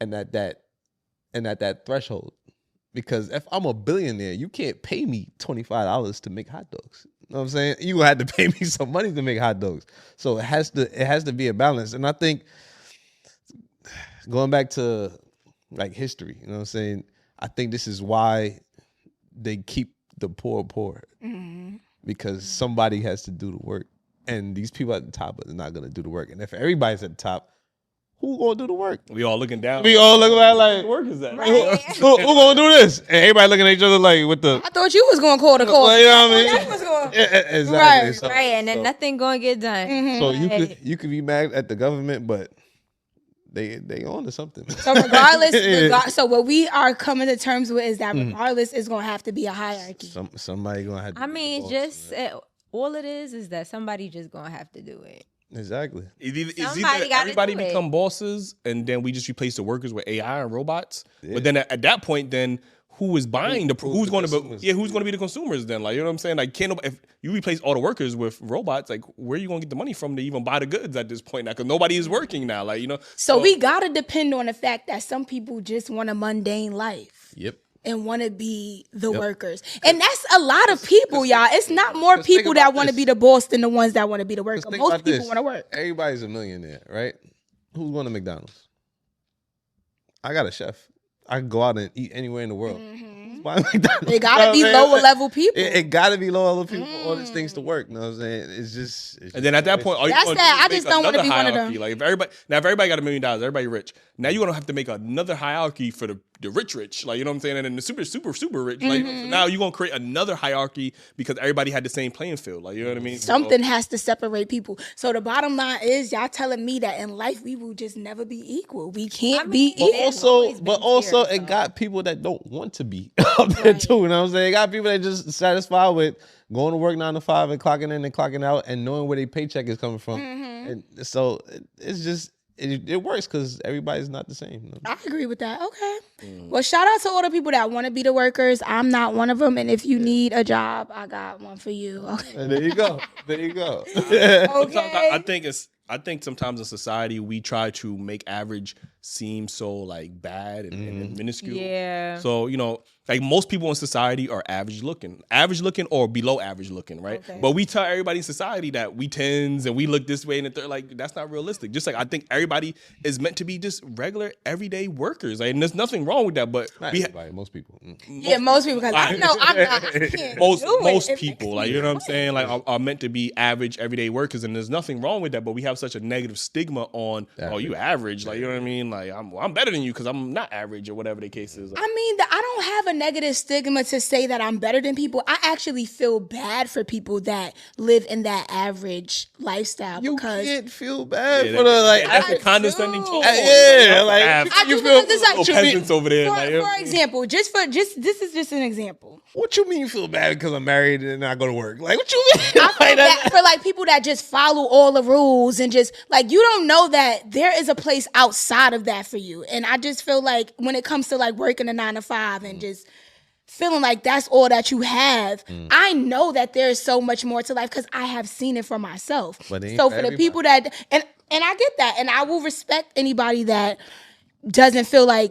And at that threshold, because if I'm a billionaire, you can't pay me $25 to make hot dogs. You know what I'm saying? You had to pay me some money to make hot dogs. So it has to be a balance. And I think going back to like history, you know what I'm saying? I think this is why they keep the poor. Mm-hmm. Because somebody has to do the work. And these people at the top are not going to do the work. And if everybody's at the top, who going to do the work? We all looking down. We all looking at like, what work is that? Right. Who going to do this? And everybody looking at each other like, what the? I thought you was going to call the call. You know what I mean? That's what's going. Exactly. Right. So, Right, and then nothing going to get done. Mm-hmm. So you could be mad at the government, but they on to something. So regardless, so what we are coming to terms with is that regardless, it's going to have to be a hierarchy. Somebody going to have to. I mean, all it is that somebody just going to have to do it. Exactly. It's either everybody become bosses and then we just replace the workers with AI and robots. Yeah. But then at that point, then who is buying who's going to be the consumers then? Like, you know what I'm saying? Like, if you replace all the workers with robots, like, where are you going to get the money from to even buy the goods at this point now? Because nobody is working now, like, you know. So we got to depend on the fact that some people just want a mundane life. Yep. And want to be the workers. And that's a lot of people, y'all. It's not more people that want to be the boss than the ones that want to be the worker. Most people want to work. Everybody's a millionaire, right? Who's going to McDonald's? I got a chef. I can go out and eat anywhere in the world. Mm-hmm. They got to be lower level people. It got to be lower level people for all these things to work. You know what I'm saying? It's just and then at that point, I just don't want to be one of them. Like if everybody got $1 million, everybody rich. Now you're gonna have to make another hierarchy for the rich. Like, you know what I'm saying? And then the super rich. Like, so now you're gonna create another hierarchy because everybody had the same playing field. Like, you know what I mean? Something has to separate people. So the bottom line is, y'all telling me that in life we will just never be equal. We can't be equal. But also it got people that don't want to be up there too. You know what I'm saying? It got people that just satisfied with going to work 9 to 5 and clocking in and clocking out and knowing where their paycheck is coming from. Mm-hmm. And so it's just it works because everybody's not the same. You know? I agree with that. Okay. Well, shout out to all the people that want to be the workers. I'm not one of them. And if you need a job, I got one for you. Okay. And there you go. Okay. I think sometimes in society we try to make average seem so like bad and minuscule. Yeah. So, you know, Like most people in society are average looking or below average looking, right? Okay. But we tell everybody in society that we tens and we look this way and the third, like that's not realistic. Just like I think everybody is meant to be just regular everyday workers, like, and there's nothing wrong with that. But most people. Yeah, most people, because I know I'm not. I can't most people, like, you know what I'm saying, like are meant to be average everyday workers, and there's nothing wrong with that. But we have such a negative stigma on, oh, you average, like, you know what I mean? Like I'm better than you because I'm not average or whatever the case is. I mean, I don't have a negative stigma to say that I'm better than people. I actually feel bad for people that live in that average lifestyle. You because can't feel bad Yeah, for the like. that's a condescending tone. Yeah, like I you do feel because it's like peasants over there. For example, this is just an example. What you mean you feel bad because I'm married and I go to work? Like what you mean? I feel bad for like people that just follow all the rules and just like you don't know that there is a place outside of that for you. And I just feel like when it comes to like working a 9 to 5 and just feeling like that's all that you have, I know that there's so much more to life because I have seen it for myself. But it ain't So for for the everybody. people that and I get that, and I will respect anybody that doesn't feel like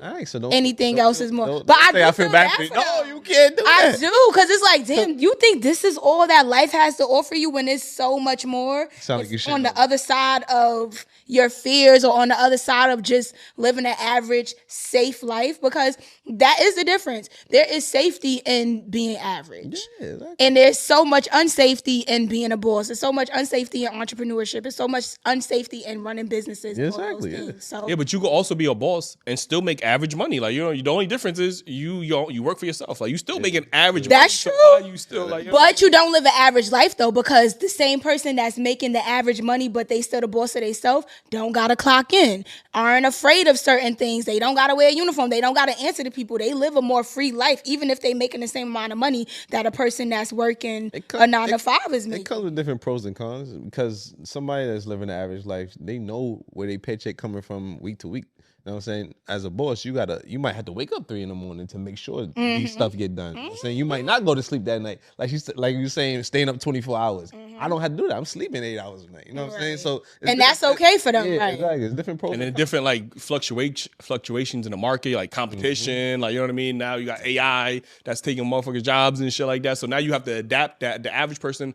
anything else is more. But I do feel bad for them. No, you can't do I that. do, because it's like, damn, you think this is all that life has to offer you when it's so much more? Sound like you should On know. the other side of your fears or on the other side of just living an average, safe life, because that is the difference. There is safety in being average. Yeah, exactly. And there's so much unsafety in being a boss. There's so much unsafety in entrepreneurship. There's so much unsafety in running businesses. Yeah, and all those exactly, yeah. things. So Yeah, but you could also be a boss and still make average money. Like, you know, the only difference is you work for yourself. Like, you still make an average That's money. true. So why you still like, you know, But you don't live an average life though, because the same person that's making the average money, but they still the boss of themselves, don't gotta clock in, aren't afraid of certain things. They don't gotta wear a uniform. They don't gotta answer to people. They live a more free life, even if they making the same amount of money that a person that's working a 9 to 5 is making. It comes with different pros and cons because somebody that's living an average life, they know where their paycheck coming from week to week. You know what I'm saying? As a boss, you might have to wake up 3 a.m. to make sure these stuff get done. You know what I'm saying? You might not go to sleep that night. Like you saying, staying up 24 hours. I don't have to do that. I'm sleeping 8 hours a night. You know what I'm saying? So And that's okay for them, yeah, right? exactly. It's different pros and then different like fluctuations in the market, like competition, like, you know what I mean? Now you got AI that's taking motherfuckers' jobs and shit like that. So now you have to adapt. That the average person,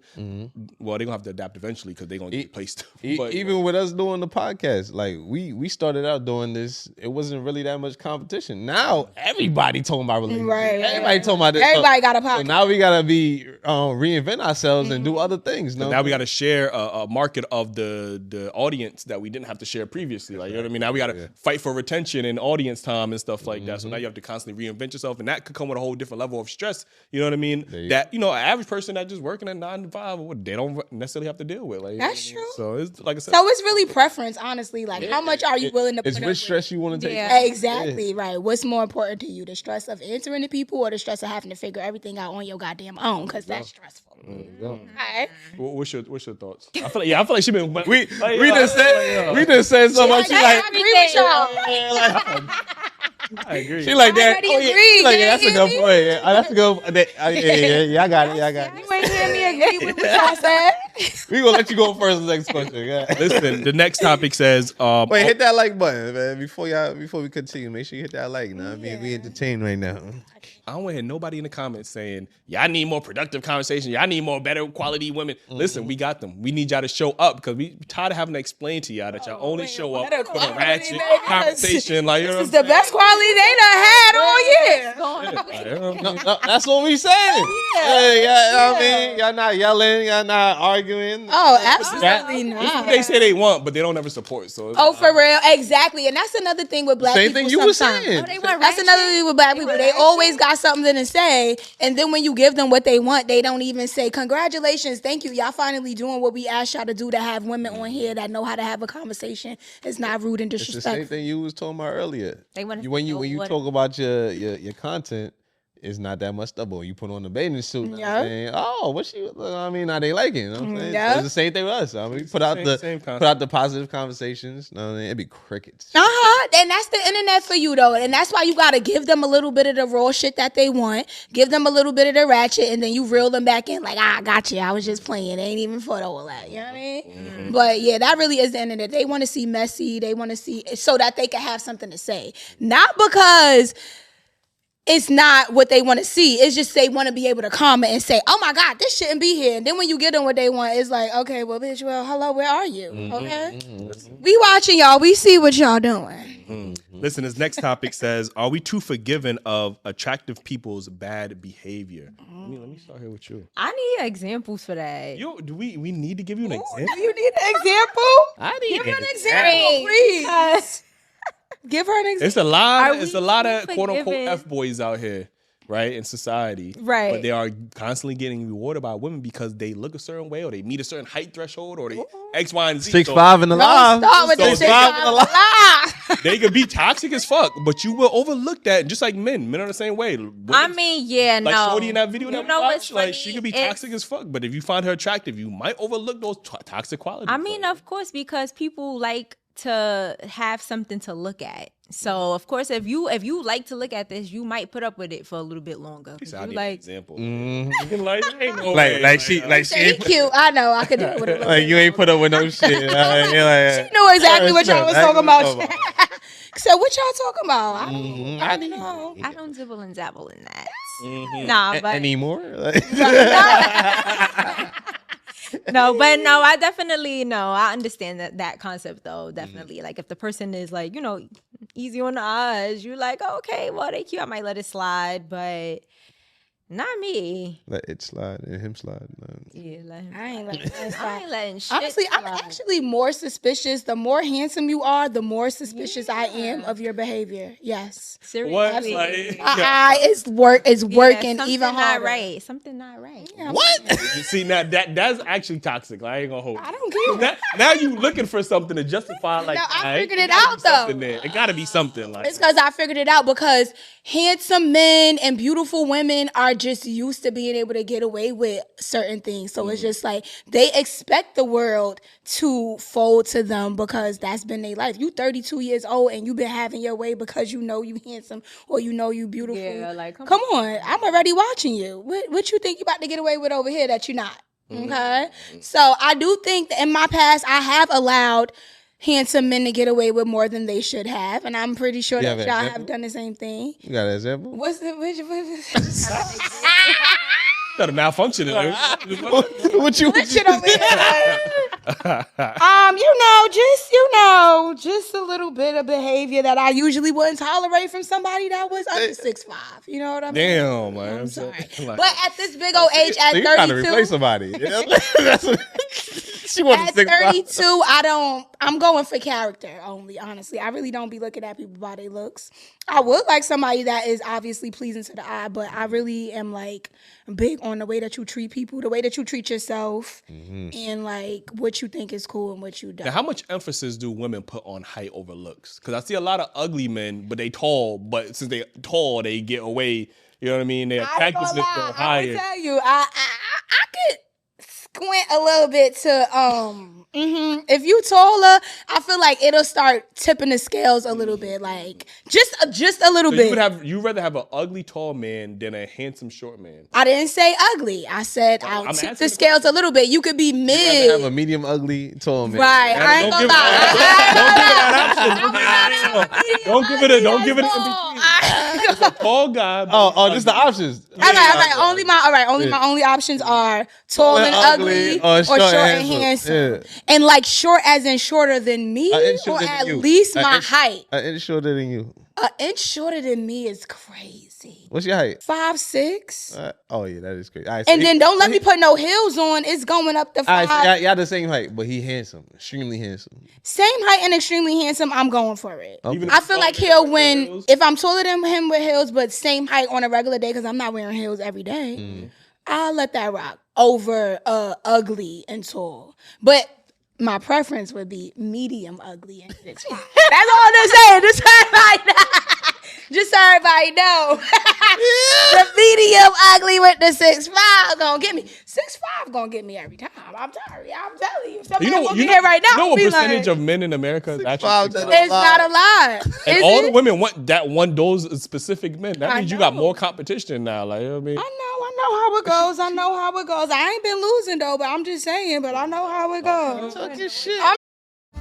well, they're gonna have to adapt eventually because they're gonna get placed. But even with us doing the podcast, like we started out doing this, it wasn't really that much competition. Now everybody talking about relationships. Right. Everybody talking about this. Everybody got a So podcast. now we gotta be reinvent ourselves and do other things. now we got to share a market of the audience that we didn't have to share previously. Like, you know what I mean? Now we got to fight for retention and audience time and stuff like that. So now you have to constantly reinvent yourself, and that could come with a whole different level of stress. You know what I mean? That, you know, an average person that just working at 9 to 5, they don't necessarily have to deal with. Like, you know That's what I mean? true. So it's like I said. So it's really preference, honestly. Like, how much are you willing to put It's up which with? stress you want to take. Exactly, right. What's more important to you, the stress of answering to people or the stress of having to figure everything out on your goddamn own? Because that's stressful. All right. What's your thoughts? I feel like she been. We just said so much. She like, I agree with y'all. I agree. She like that. already Oh, yeah. agreed. She like, You yeah, that's a ain't good hear point. Yeah, that's a good. Yeah, I got it. Yeah, I got it. You ain't hear me agree with what y'all said? We gonna let you go first. Next question. Yeah. Listen, the next topic says. Wait, hit that like button, man. Before we continue, make sure you hit that like. Now, we entertained right now. I don't want to hear nobody in the comments saying, y'all need more productive conversation. Y'all need more better quality women. Listen, we got them. We need y'all to show up because we tired of having to explain to y'all that y'all only show up for the ratchet conversation. Like, you know This is the best quality they done had all year. No, that's what we saying. Yeah, I mean, y'all not yelling, y'all not arguing. Oh, absolutely This is what not. they say they want, but they don't ever support. So Oh, for real, exactly, and that's another thing with black Same people. thing you were sometimes. saying. That's another thing with black people. They always got something to say, and then when you give them what they want, they don't even say congratulations, thank you, y'all finally doing what we asked y'all to do. To have women on here that know how to have a conversation, it's not rude and It's the disrespectful. same thing you was talking about earlier. They want when you talk about your content, it's not that much stuff. But when you put on the bathing suit, you know what I'm saying, oh, what she? I mean, are they liking? You know what I'm saying? So it's the same thing with us. I mean, we put out the positive conversations. You know what I mean? It'd be crickets. And that's the internet for you though, and that's why you gotta give them a little bit of the raw shit that they want, give them a little bit of the ratchet, and then you reel them back in like, I got you. I was just playing. It ain't even for all that. You know what I mean? But yeah, that really is the internet. They want to see messy. They want to see so that they can have something to say, not because it's not what they want to see. It's just they want to be able to comment and say, oh my God, this shouldn't be here. And then when you get them what they want, it's like, okay, well, bitch, well, hello, where are you? Okay? We watching y'all. We see what y'all doing. Listen, this next topic says, are we too forgiving of attractive people's bad behavior? Let me start here with you. I need examples for that. Do we need to give you an example? Do you need an example? I need Give her an example, please. Give her an example. It's a lot of quote unquote F-boys out here, right, in society. Right. But they are constantly getting rewarded by women because they look a certain way or they meet a certain height threshold or they X, Y, and Z. 6'5" in the live. Start with the 6'5" in the live. They could be toxic as fuck, but you will overlook that. Just like men are the same way. Women, like Shorty in that video that we watched, like she could be toxic as fuck, but if you find her attractive, you might overlook those toxic qualities. I mean, of course, because people like to have something to look at. So of course, if you like to look at this, you might put up with it for a little bit longer. You like example, like she ain't cute. I know. I could do it with a like you ain't put up with no shit. She knew exactly what y'all was talking about. So what y'all talking about? I don't know. I don't dibble and dabble in that. Nah, but anymore. No, but no, I definitely I understand that concept though. Definitely, like if the person is like easy on the eyes, you're like, okay, well they cute, I might let it slide, but not me. Let it slide and him slide. Yeah, let him. I ain't letting that slide. I ain't letting shit. Honestly, I'm actually more suspicious. The more handsome you are, the more suspicious I am of your behavior. Yes. Seriously. What? It's working even harder. Something not right. What? You see, now that's actually toxic. I ain't gonna hold you. I don't care. Now you looking for something to justify, like, No, I figured it gotta out, be though. something there. It gotta be something like. It's because I figured it out, because handsome men and beautiful women are just used to being able to get away with certain things. So it's just like they expect the world to fold to them because that's been their life. You 32 years old and you've been having your way because you know you handsome or you know you beautiful. Yeah, like come on. I'm already watching you. What you think you about to get away with over here that you're not? Okay? So I do think that in my past I have allowed handsome men to get away with more than they should have, and I'm pretty sure that y'all have done the same thing. You got an example? What's the Got a malfunction in there. What you shit over here? Just a little bit of behavior that I usually wouldn't tolerate from somebody that was under 6'5". You know what I mean? Damn, man. I'm sorry. But at this big old age, at 32, trying to replace somebody. She wants at 32, I'm going for character only, honestly. I really don't be looking at people by their looks. I would like somebody that is obviously pleasing to the eye, but I really am like big on the way that you treat people, the way that you treat yourself, and like what you think is cool and what you don't. Now, how much emphasis do women put on height over looks? Because I see a lot of ugly men, but they tall, but since they tall, they get away. You know what I mean? Their attractiveness go higher. I will tell you, I could squint a little bit to if you taller, I feel like it'll start tipping the scales a little bit, like just a little bit. You rather have an ugly tall man than a handsome short man? I didn't say ugly. I said I'll tip the scales a little bit. You could be mid. You rather have a medium ugly tall man. Right. I ain't gonna lie. Don't give it an option. It's a tall guy. Oh, just the options. All right. Only my options are tall and ugly or short and handsome. Yeah. And like short as in shorter than me, or at least my height. An inch shorter than you. An inch shorter than me is crazy. What's your height? 5'6". Oh yeah, that is crazy. Right, so then don't let me put no heels on. It's going up to 5. So y'all the same height, but he handsome, extremely handsome. Same height and extremely handsome. I'm going for it. Okay. I feel like he'll win if I'm taller than him with heels, but same height on a regular day because I'm not wearing heels every day. I'll let that rock over ugly and tall, but my preference would be medium ugly and 6'5". That's all I'm saying. Just so everybody know. The medium ugly with the 6'5" gonna get me. 6'5" gonna get me every time. I'm sorry. I'm telling you. Somebody won't be here right now. You know what percentage of men in America is actually 6'5"? It's not a lot. And all the women want those specific men. That means you got more competition now. Like, you know what I mean? I know how it goes. I ain't been losing though, but I'm just saying. But I know how it goes.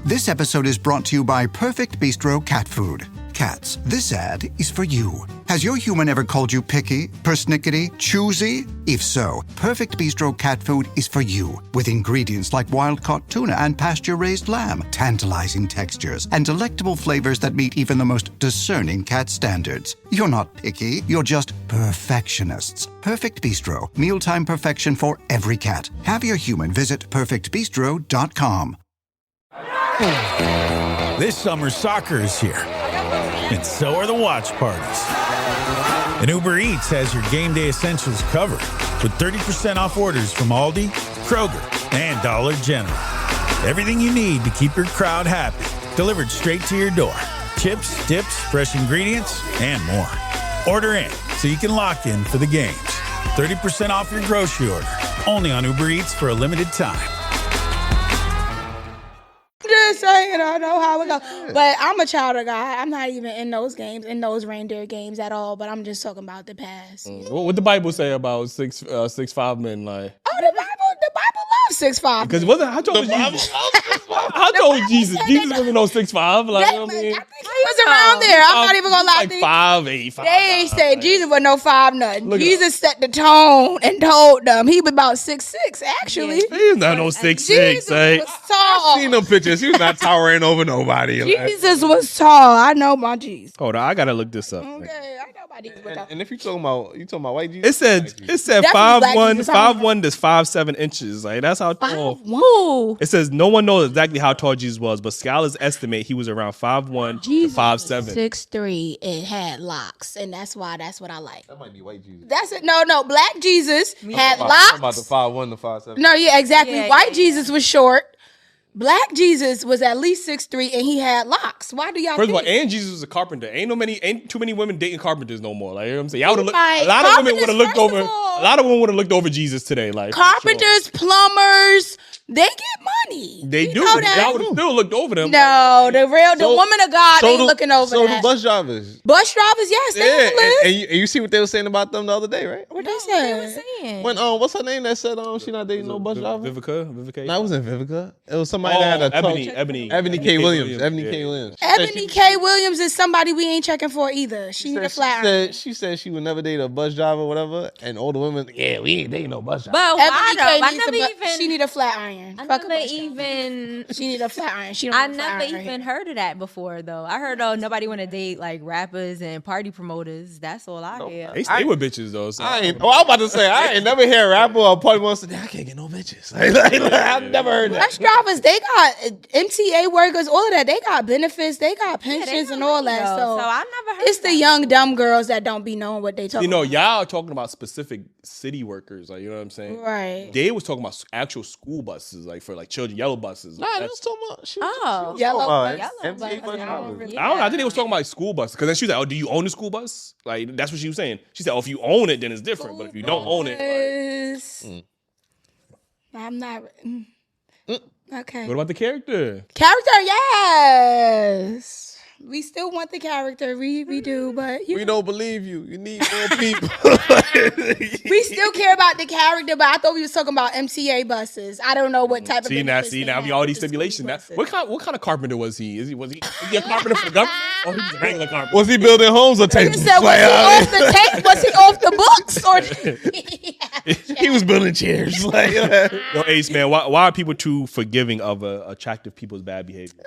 This episode is brought to you by Perfect Bistro Cat Food. cats, this ad is for you. Has your human ever called you picky, persnickety, choosy? If so, Perfect Bistro cat food is for you. With ingredients like wild-caught tuna and pasture-raised lamb, tantalizing textures, and delectable flavors that meet even the most discerning cat standards. You're not picky, you're just perfectionists. Perfect Bistro, mealtime perfection for every cat. Have your human visit perfectbistro.com. This summer, soccer is here, and so are the watch parties. And Uber Eats has your game day essentials covered with 30% off orders from Aldi, Kroger, and Dollar General. Everything you need to keep your crowd happy, delivered straight to your door. Chips, dips, fresh ingredients, and more. Order in so you can lock in for the games. 30% off your grocery order, only on Uber Eats for a limited time. Just saying, I know how it goes. But I'm a child of God. I'm not even in those games, in those reindeer games at all. But I'm just talking about the past. What the Bible say about 6'5" men? Like, oh, the Bible loves 6'5". Because how told Jesus? How told Jesus? Jesus wasn't no 6'5". Like, I mean, he was around there. I'm not even gonna lie to you. 5'8". They ain't said Jesus was no 5 nothing. Jesus set the tone and told them he was about 6'6". Actually, he's not no 6'6". Like, tall. I've seen them pictures. He was not towering over nobody. Jesus was tall. I know my Jesus. Hold on, I gotta look this up. Okay, I know my Jesus. And if you talking about white Jesus, it said 5'1" to 5'7" inches. Like, that's how tall. Whoa. It says no one knows exactly how tall Jesus was, but scholars estimate he was around 5'1" to 5'7". 6'3" and had locks, and that's what I like. That might be white Jesus. That's it. No, black Jesus had I'm locks. about the 5'1" to 5'7". No, yeah, exactly. White Jesus was short. Black Jesus was at least 6'3" and he had locks. Why do y'all First of think? all, and Jesus was a carpenter. Ain't too many women dating carpenters no more. Like, you know what I'm saying? Y'all would've Right. a lot of women would have looked Carpenters, over. first of all. A lot of women would have looked over Jesus today. Like, Carpenters, plumbers, they get money. they You do. know that? Y'all would have still looked over them. No, the woman of God ain't looking over So that. the bus drivers. Bus drivers, yes, they on the list. and you see what they were saying about them the other day, right? What they said? When what's her name that said she not dating no bus driver? Vivica. No, it wasn't Vivica. It was somebody that had a Ebony K. Williams. Ebony K. Williams. Ebony K. Williams is somebody we ain't checking for either. She need a flat iron. She said she would never date a bus driver or whatever. And all the women, we ain't dating no bus driver. But Ebony K. I needs never even. She need a flat iron. I Fuck a never bus driver. even. She need a flat iron. She don't I need a flat never iron. even heard of that before, though. I heard, nobody want to date like rappers and party promoters. That's all I hear. They stay with bitches though. So. I'm about to say I ain't never hear a rapper or a party one say I can't get no bitches. I've never heard that. Bus drivers, they got MTA workers, all of that. They got benefits, they got pensions and all that. So I never heard it's the young dumb girls that don't be knowing what they talking about. Y'all are talking about specific city workers. Like, you know what I'm saying? Right. They was talking about actual school buses, like for like children, yellow buses. Nah, they was talking about yellow bus. bus. I don't know. I think they was talking about like, school buses. Because then she was like, "Oh, do you own the school bus?" Like, that's what she was saying. She said, "Oh, if you own it, then it's different. But if you don't own it, I'm not. Okay. What about the character? Character, yes. We still want the character. We do, but we don't believe you. You need more people. We still care about the character, but I thought we was talking about MTA buses. I don't know what type of See now we all these stipulations. What kind of carpenter was he? Was he a carpenter for the government? Or he was a regular carpenter? Was he building homes or tables? Was he off the tape? Was he off the books? Or he was building chairs. Yo, Ace, man, why are people too forgiving of attractive people's bad behavior?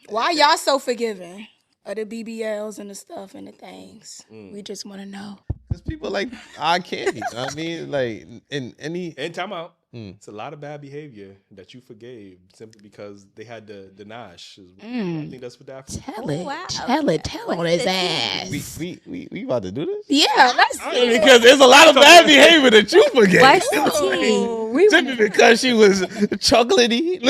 Why y'all so forgiving of the BBLs and the stuff and the things? We just want to know. Because people like eye candy. You know what I mean, like in time out. It's a lot of bad behavior that you forgave simply because they had the nosh. I think that's what that. Tell on his ass. We about to do this? Yeah, let's because there's a lot of bad behavior that you forgave. What's the Simply because she was chocolatey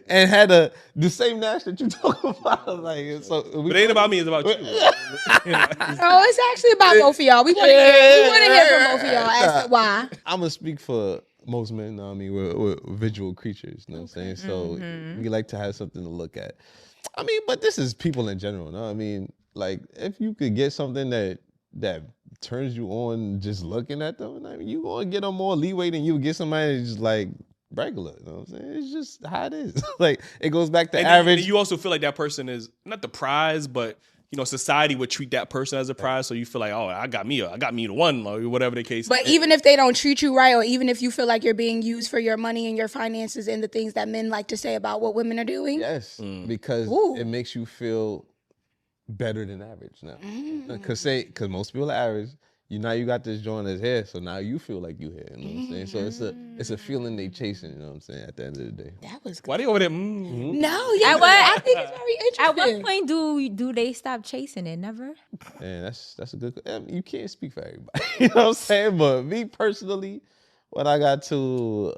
and had the same nash that you talk about. Like, so but it ain't about me, it's about you. No, it's actually about both of y'all. We want to hear from both of y'all as to why. I'm gonna speak for most men. I mean, we're visual creatures. You know what I'm saying? So we like to have something to look at. I mean, but this is people in general. No, I mean, like if you could get something that turns you on just looking at them, I mean, you gonna get them more leeway than you get somebody that's just like regular. You know what I'm saying? It's just how it is. Like, it goes back to and average. And you also feel like that person is not the prize, but society would treat that person as a prize. So you feel like, oh, I got me the one, or whatever the case. But even if they don't treat you right, or even if you feel like you're being used for your money and your finances and the things that men like to say about what women are doing. Yes, because it makes you feel better than average now. Because most people are average. Now you got this joint that's here, so now you feel like you here. You know what I'm saying? So it's a feeling they chasing. You know what I'm saying? At the end of the day, that was good. Why they over there? No, yeah, I think it's very interesting. At what point do they stop chasing it? Never. Man, that's a good. You can't speak for everybody. You know what I'm saying? But me personally, when I got to,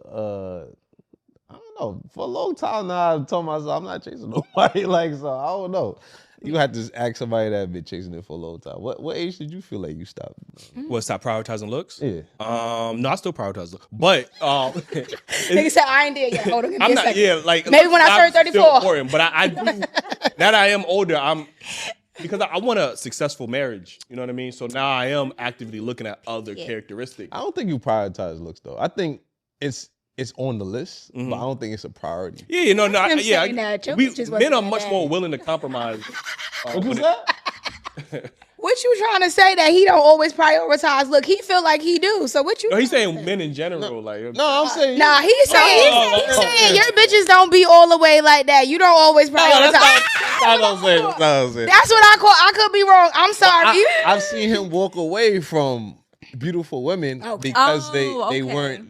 I don't know, for a long time now, I told myself I'm not chasing nobody. Like, so I don't know. You have to ask somebody that been chasing it for a long time. What age did you feel like you stopped? What, stop prioritizing looks? Yeah. No, I still prioritize looks. But nigga said I ain't there yet. Hold on, give me I'm a not. second. Yeah, like maybe when I turn 34. Important, but I do. Now that I am older, because I want a successful marriage. You know what I mean? So now I am actively looking at other characteristics. I don't think you prioritize looks though. I think it's on the list, but I don't think it's a priority. Yeah, men are much bad. more willing to compromise. What was that? What you trying to say that he don't always prioritize? Look, he feel like he do. So what you? No, he's saying men in general. I'm saying. Nah, he's saying your bitches don't be all the way like that. You don't always prioritize. That's what I call. I could be wrong. I'm sorry. I've seen him walk away from beautiful women because they weren't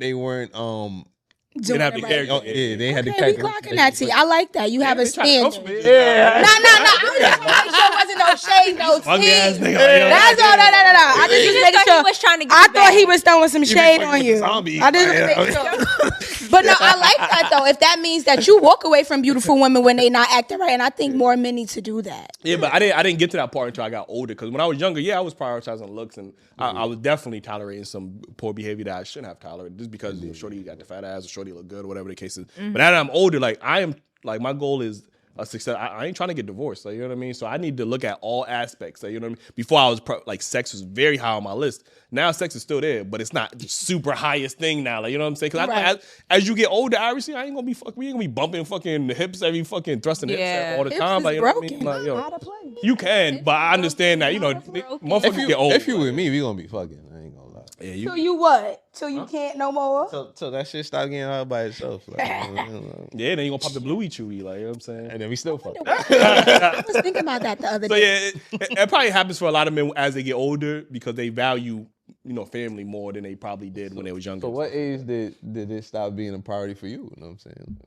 didn't have the character. They had the We character. clocking that. See, I like that. You have a standard. Yeah. No. I sure wasn't no shade, no tea. Nigga, That's all. No. I just making sure. He was trying to. I thought he was throwing some shade on you. I just making sure. But no, I like that though. If that means that you walk away from beautiful women when they not acting right, and I think more men need to do that. Yeah, but I didn't get to that part until I got older. Because when I was younger, I was prioritizing looks, and I was definitely tolerating some poor behavior that I shouldn't have tolerated, just because shorty got the fat ass, or shorty look good, or whatever the case is. But now that I'm older, my goal is a success. I ain't trying to get divorced. You know what I mean? So I need to look at all aspects. You know what I mean? Before I was sex was very high on my list. Now sex is still there, but it's not the super highest thing now. You know what I'm saying? Because as you get older, obviously, we ain't gonna be bumping fucking hips every fucking thrusting hips all the time. Hips is broken. You know what I mean? You can, but I understand that. Motherfuckers get old. If you with me, we gonna be fucking. I ain't gonna lie. Yeah, Till you what? Till you can't no more? Till that shit start getting hard by itself. Yeah, then you gonna pop the bluey chewy, you know what I'm saying? And then we still fuck. I was thinking about that the other day. So yeah, it probably happens for a lot of men as they get older because they value, family more than they probably did when they was younger. So what age did it stop being a priority for you? You know what I'm saying?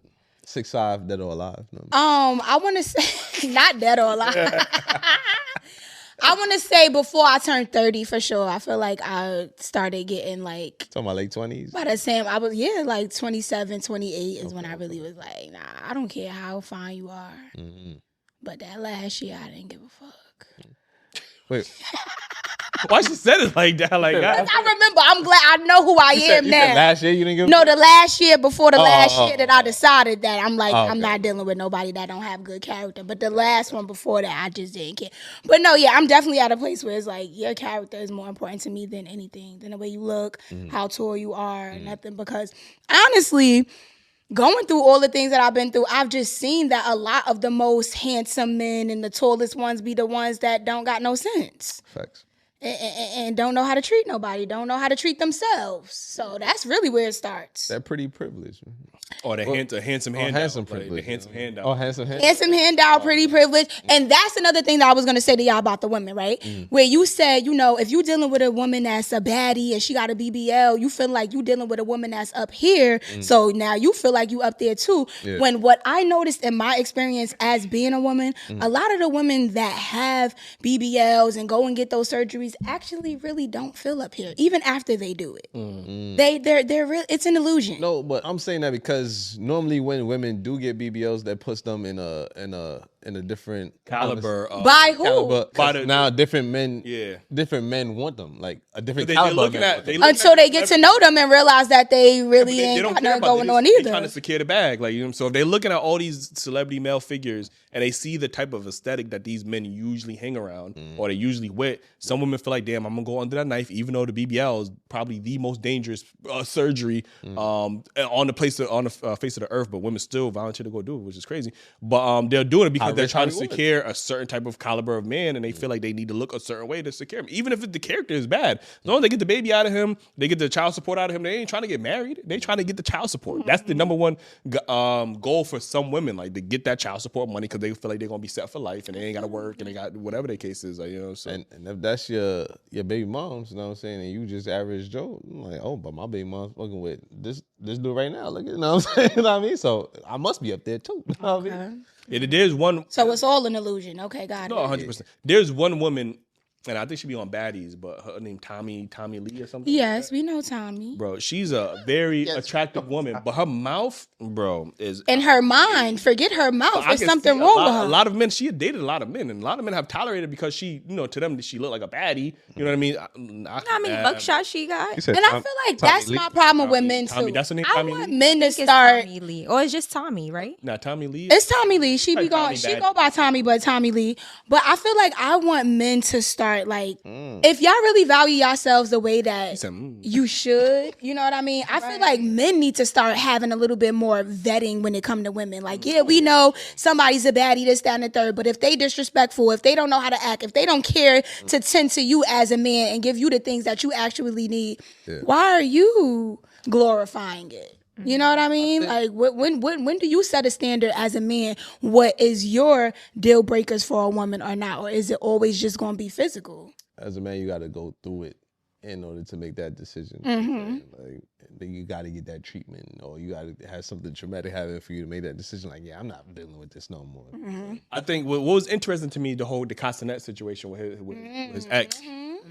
6'5", dead or alive? You know I want to say not dead or alive. I want to say before I turned 30 for sure. I feel like I started getting talking about late 20s? By the same, I was 27, 28 is when I really was like, nah, I don't care how fine you are. Mm-hmm. But that last year, I didn't give a fuck. Wait. Why she said it like that? Like I remember. I'm glad I know who I am now. Last year you didn't give. No, the last year before the last year that I decided that I'm like I'm not dealing with nobody that don't have good character. But the last one before that, I just didn't care. But no, I'm definitely at a place where it's like your character is more important to me than anything, than the way you look, how tall you are, nothing. Because honestly, going through all the things that I've been through, I've just seen that a lot of the most handsome men and the tallest ones be the ones that don't got no sense. Facts. And don't know how to treat nobody, don't know how to treat themselves. So that's really where it starts. That pretty privilege. Or the handsome handout. Handsome privilege. The handsome handout. Oh, handsome handout. Handsome handout, pretty privilege. And that's another thing that I was going to say to y'all about the women, right? Where you said, if you're dealing with a woman that's a baddie and she got a BBL, you feel like you dealing with a woman that's up here. So now you feel like you up there too. Yeah. When what I noticed in my experience as being a woman, a lot of the women that have BBLs and go and get those surgeries actually really don't feel up here, even after they do it. They're real. It's an illusion. No, but I'm saying that because normally when women do get BBLs, that puts them in in a different caliber. By who? Caliber, now different men. Yeah. Different men want them, like a different They're caliber. looking man. at- they Until they get to know them and realize that they really They ain't don't got care nothing about going it. on They either. trying to secure the bag, like, you know. So if they're looking at all these celebrity male figures and they see the type of aesthetic that these men usually hang around or they usually with, some women feel like, damn, I'm gonna go under that knife, even though the BBL is probably the most dangerous surgery on the face of the earth. But women still volunteer to go do it, which is crazy. But they're doing it because they're trying to secure a certain type of caliber of man, and they feel like they need to look a certain way to secure him, even if the character is bad. As long as they get the baby out of him, they get the child support out of him. They ain't trying to get married. They trying to get the child support. That's the number one goal for some women, like to get that child support money because they feel like they're gonna be set for life and they ain't got to work and they got whatever their case is. Like, you know, so. And if that's your baby moms, you know what I'm saying, and you just average Joe, I'm like, oh, but my baby mom's fucking with this dude right now. Look at, you know what I'm saying? You know what I mean? So I must be up there too. You know what I mean? There's one. So it's all an illusion. Okay, got it. No, 100%. There's one woman, and I think she be on Baddies, but her name Tommy Lee or something. Yes, we know Tommy. Bro, she's a very attractive woman, but her mouth, bro, is In her mind, forget her mouth. I There's can something see wrong with her. A lot of men, she had dated a lot of men, and a lot of men have tolerated because she, you know, to them she looked like a baddie. You know what I mean? How many buckshot she got? And I feel like that's my problem with men too. That's her name, I Tommy want Lee? men to It's start. Tommy Lee. Or it's just Tommy, right? Nah, Tommy Lee. It's Tommy Lee. She be Like going. Tommy She Bad. go by Tommy, but Tommy Lee. But I feel like I want men to start like, if y'all really value yourselves the way that you should, you know what I mean? I feel like men need to start having a little bit more vetting when it come to women. Like, yeah, we know somebody's a baddie, this, that, and the third. But if they disrespectful, if they don't know how to act, if they don't care to tend to you as a man and give you the things that you actually need, why are you glorifying it? You know what I mean? Like, when do you set a standard as a man? What is your deal breakers for a woman or not? Or is it always just going to be physical? As a man, you got to go through it in order to make that decision. Like, then you got to get that treatment, or you got to have something traumatic happen for you to make that decision. Like, yeah, I'm not dealing with this no more. I think what was interesting to me, the Castanet situation with his ex,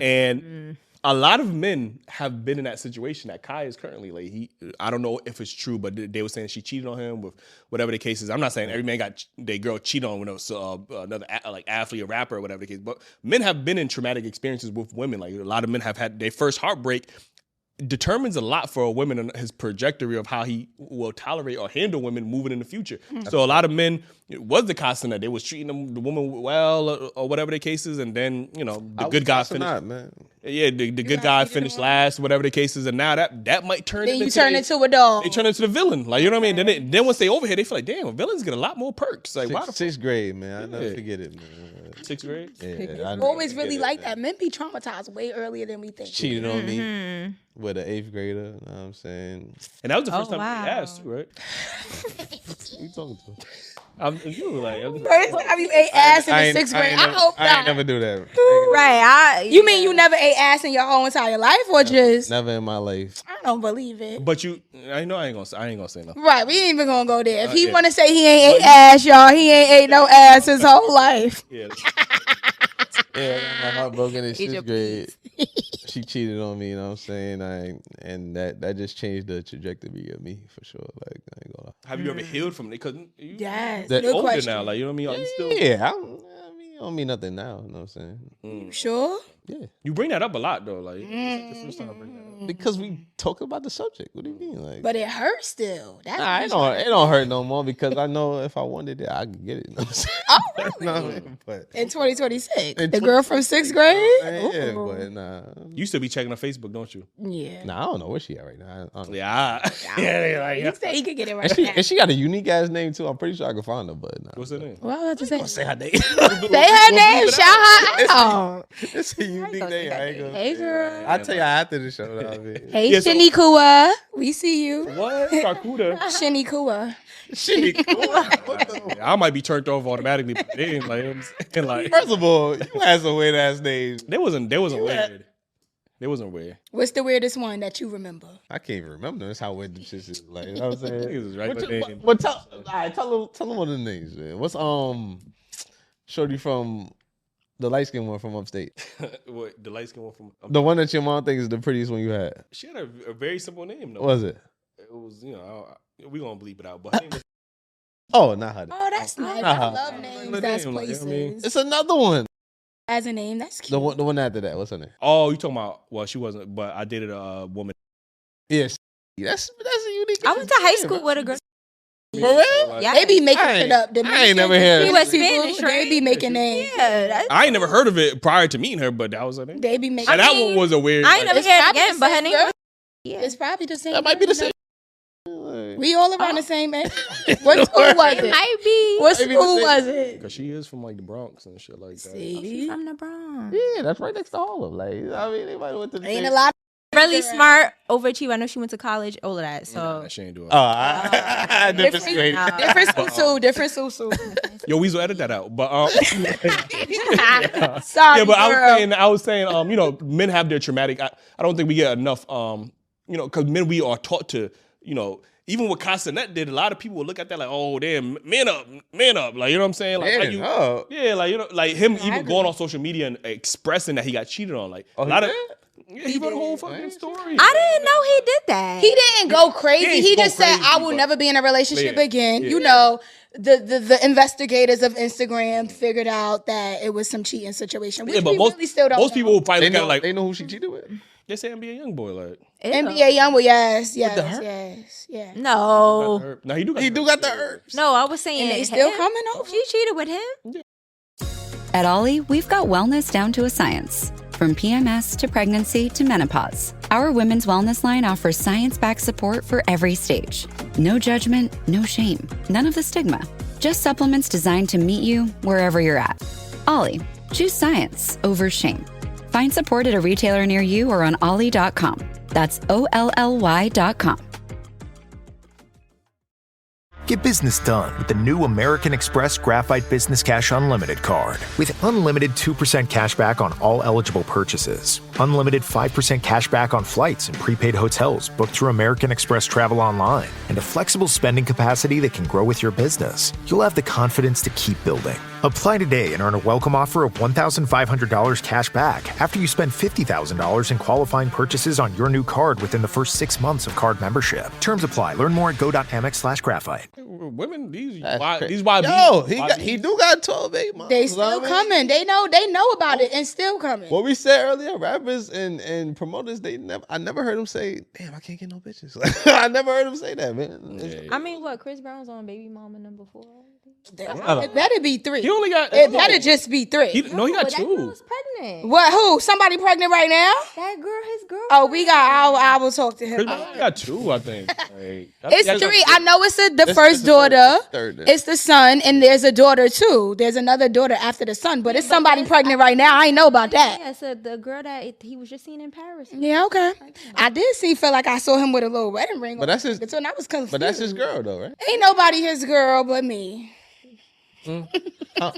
and a lot of men have been in that situation that Kai is currently. Like, I don't know if it's true, but they were saying she cheated on him with whatever the case is. I'm not saying every man got their girl cheated on with another like athlete or rapper or whatever the case. But men have been in traumatic experiences with women. Like, a lot of men have had their first heartbreak. Determines a lot for a woman and his trajectory of how he will tolerate or handle women moving in the future. So a lot of men, it was the Castanet. They was treating the woman well or whatever the case is, and then, you know, the good guy finished. Man. Yeah, the good guy finished last, whatever the case is, and now that might turn. Then you turn into a dog. They turn into the villain. Like, you know what I mean? Then once they over here, they feel like, damn, villains get a lot more perks. Like, why the sixth grade, man. I never forget it, man. Sixth grade? Yeah, Always really like that. Men be traumatized way earlier than we think. Cheated on me with an 8th grader. You know what I'm saying? And that was the first time you asked, too, right? Who you talking to? First time you ate ass in the 6th grade. I hope I ain't not. never do that. Right. You mean you never ate ass in your whole entire life, or just? Never in my life. I don't believe it. But I know I ain't gonna say nothing. Right, we ain't even gonna go there. If he Yeah. wanna say he ain't ate ass, y'all, he ain't ate no ass his whole life. Yeah. Yeah, I got my heart broken in 6th grade. She cheated on me, you know what I'm saying? And that just changed the trajectory of me for sure. Like, I ain't gonna lie. Have you ever healed from it? Because Yes, you're good older question. now. Like, you know what I mean? Are you still? Yeah, I don't mean nothing now, you know what I'm saying? Sure. Yeah. You bring that up a lot though. Like, it's the first time I bring that up. Because we talk about the subject. What do you mean? Like, But it hurts still. That's nah, it don't hurt no more because I know if I wanted it, I could get it. You know what I'm saying? Oh, You know what I mean? But in 2026. In The girl from 6th grade? yeah, Ooh. but nah. You still be checking on Facebook, don't you? Yeah. Nah, I don't know where she at right now. I don't know. Yeah. Yeah. You say he could get it right And she, now. and she got a unique ass name too. I'm pretty sure I can find her, but nah. What's her name? Well, I was about to say. Say her name. Say her name. Shout her out. It's a unique name. I ain't gonna. Hey, girl. I'll tell you after the show. Though, I mean. Hey, Yeah, so- Shinikua. We see you. What? Sarkuda. Shinikua. I might be turned off automatically. But they ain't like, I'm saying, like, First of all, you had some weird ass names. they wasn't weird. They wasn't weird. What's the weirdest one that you remember? I can't even remember. That's how weird the shit is. Like, you know what I'm saying? Niggas is regular names. But tell them one of the names, man. What's shorty from the light skinned one from upstate? What, the light skin one from? The one that your mom thinks is the prettiest one you had. She had a very simple name though. What was it? It was, we gonna bleep it out, but her name was Oh, not her. Oh, that's nice. Not I her. love names. Name, That's like, you know places. what I mean? It's another one. As a name, that's cute. The one after that. What's her name? Oh, you talking about? Well, she wasn't, but I dated a woman. Yes. That's a unique. I went to high school with a girl. For real? Yeah. They be making shit up. I ain't never heard. She was Spanish, They right? be making names. Yeah, I ain't never heard of it prior to meeting her, but that was her name. They be making. And that one was a weird. I ain't never It's heard it probably again, the but her same name girl. was. Yeah. It's probably the same. That might be the girl, same. We all around the same age. What school was It it? might be. What Maybe school the same- was it? Because she is from like the Bronx and shit like that. See, From the Bronx. Yeah, that's right next to Harlem. Like, I mean, anybody went to the ain't same- a lot. Really smart, overachiever. I know she went to college, all of that. So Nah, she ain't doing Oh, it. different state. Different school, different school. Yo, Weasel, edit that out. But Sorry, yeah, but girl. I was saying, you know, men have their traumatic. I don't think we get enough, you know, because men we are taught to, you know, even what Castanet did, a lot of people will look at that like, oh, damn, man up, like, you know what I'm saying? Like, how Man you, up. yeah, like, you know, like him even going on social media and expressing that he got cheated on, like, a lot of. Yeah, he wrote a whole fucking story. I didn't know he did that. He didn't go crazy. He just said, "I will but- never be in a relationship Yeah, again." yeah. You know, the investigators of Instagram figured out that it was some cheating situation. Which Yeah, but we most really still don't. most know. people will probably They look at know, it like they know who she cheated with. they say NBA YoungBoy, like NBA Youngboy, yes, the yes, herp? yeah. No. no, he do got the herbs. No, I was saying. And they still him. coming over. She cheated with him? At Ollie, we've got wellness down to a science. From PMS to pregnancy to menopause, our women's wellness line offers science-backed support for every stage. No judgment, no shame, none of the stigma. Just supplements designed to meet you wherever you're at. Ollie, choose science over shame. Find support at a retailer near you or on ollie.com. That's OLLY.com. Get business done with the new American Express Graphite Business Cash Unlimited card. With unlimited 2% cash back on all eligible purchases, unlimited 5% cash back on flights and prepaid hotels booked through American Express Travel Online, and a flexible spending capacity that can grow with your business, you'll have the confidence to keep building. Apply today and earn a welcome offer of $1,500 cash back after you spend $50,000 in qualifying purchases on your new card within the first 6 months of card membership. Terms apply. Learn more at go.amex/graphite. women, these Yo, YBs. he do got 12 baby moms. They still coming. They know about it and still coming. What we said earlier, rappers and promoters, I never heard them say, "Damn, I can't get no bitches." I never heard them say that, man. I mean, what? Chris Brown's on Baby Mama number 4? It better be 3. He only got. It better just be 3. He got That 2. girl's pregnant. What? Who? Somebody pregnant right now? That girl, his girl. Oh, we got. I will talk to him. Chris Brown only got 2, I think. Like, It's 3. I know it's the first daughter. It's the son, and there's a daughter too. There's another daughter after the son, but it's somebody pregnant right now. I ain't know about that. Yeah, so the girl that he was just seen in Paris. Yeah, okay. I did feel like I saw him with a little wedding ring. But that's his. And I was confused. But that's his girl, though, right? Ain't nobody his girl but me. How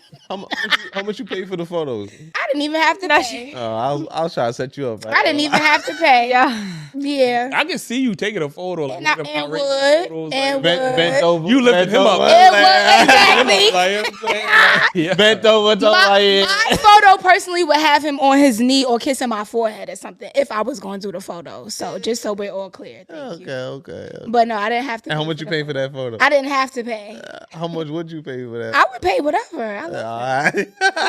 much you pay for the photos? I didn't even have to pay. I'll try to set you up. Right? I didn't even have to pay. Yeah. I can see you taking a photo. Like, And would. Bent over. You lifted him up. Exactly. Bent over. My photo personally would have him on his knee or kissing my forehead or something if I was going to do the photo. So just so we're all clear. Thank you. Okay. But no, I didn't have to. And how much you pay for that photo? I didn't have to pay. How much would you pay for that? I would pay whatever. I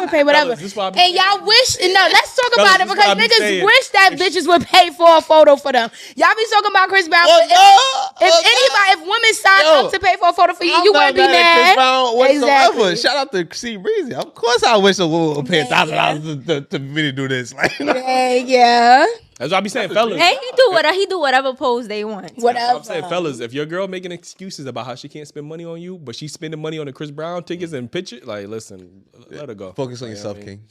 would pay whatever. Fellas, this why I be And y'all wish, no, let's talk about it Fellas, this why I because be niggas saying. wish that bitches would pay for a photo for them. Y'all be talking about Chris Brown. But if women sign up to pay for a photo for you, you wouldn't be mad. Exactly. Shout out to C Breezy. Of course, I wish a woman would pay $1,000 to me to do this. Like, yeah. That's what I be saying, fellas. And he do whatever pose they want. Whatever. I'm saying, fellas, if your girl making excuses about how she can't spend money on you, but she's spending money on the Chris Brown tickets and pictures, like, listen, let her go. Focus on yourself, King.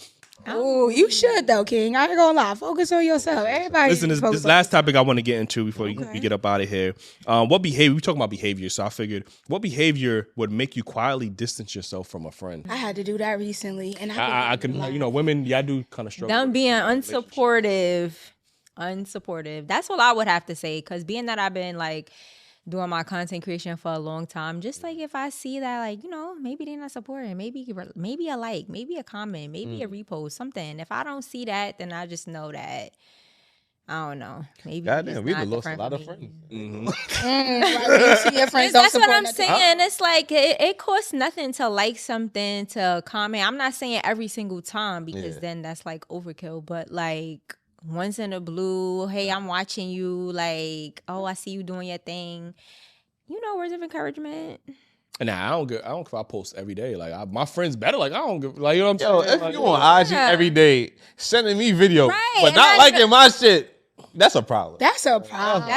Oh, you should though, King. I ain't gonna lie. Focus on yourself. Everybody. Listen, this last topic I want to get into before we get up out of here. What behavior? We talking about behavior, so I figured, what behavior would make you quietly distance yourself from a friend? I had to do that recently, and I can, women, y'all do kind of struggle. Them being unsupportive. That's all I would have to say. Because being that I've been like doing my content creation for a long time, just like if I see that, like, maybe they're not supporting, maybe a like, maybe a comment, maybe a repost, something. If I don't see that, then I just know that I don't know. Maybe. Goddamn, we done lost a lot of friends. That's what I'm saying. It's like it costs nothing to like something, to comment. I'm not saying every single time because then that's like overkill. But like once in a blue, hey, I'm watching you. Like, oh, I see you doing your thing. You know, words of encouragement. Nah, I don't care if I post every day. Like my friends better. Like I don't give. Like you know what I'm saying. If like, you on IG every day, sending me video, but not liking my shit. That's a problem. That's a problem.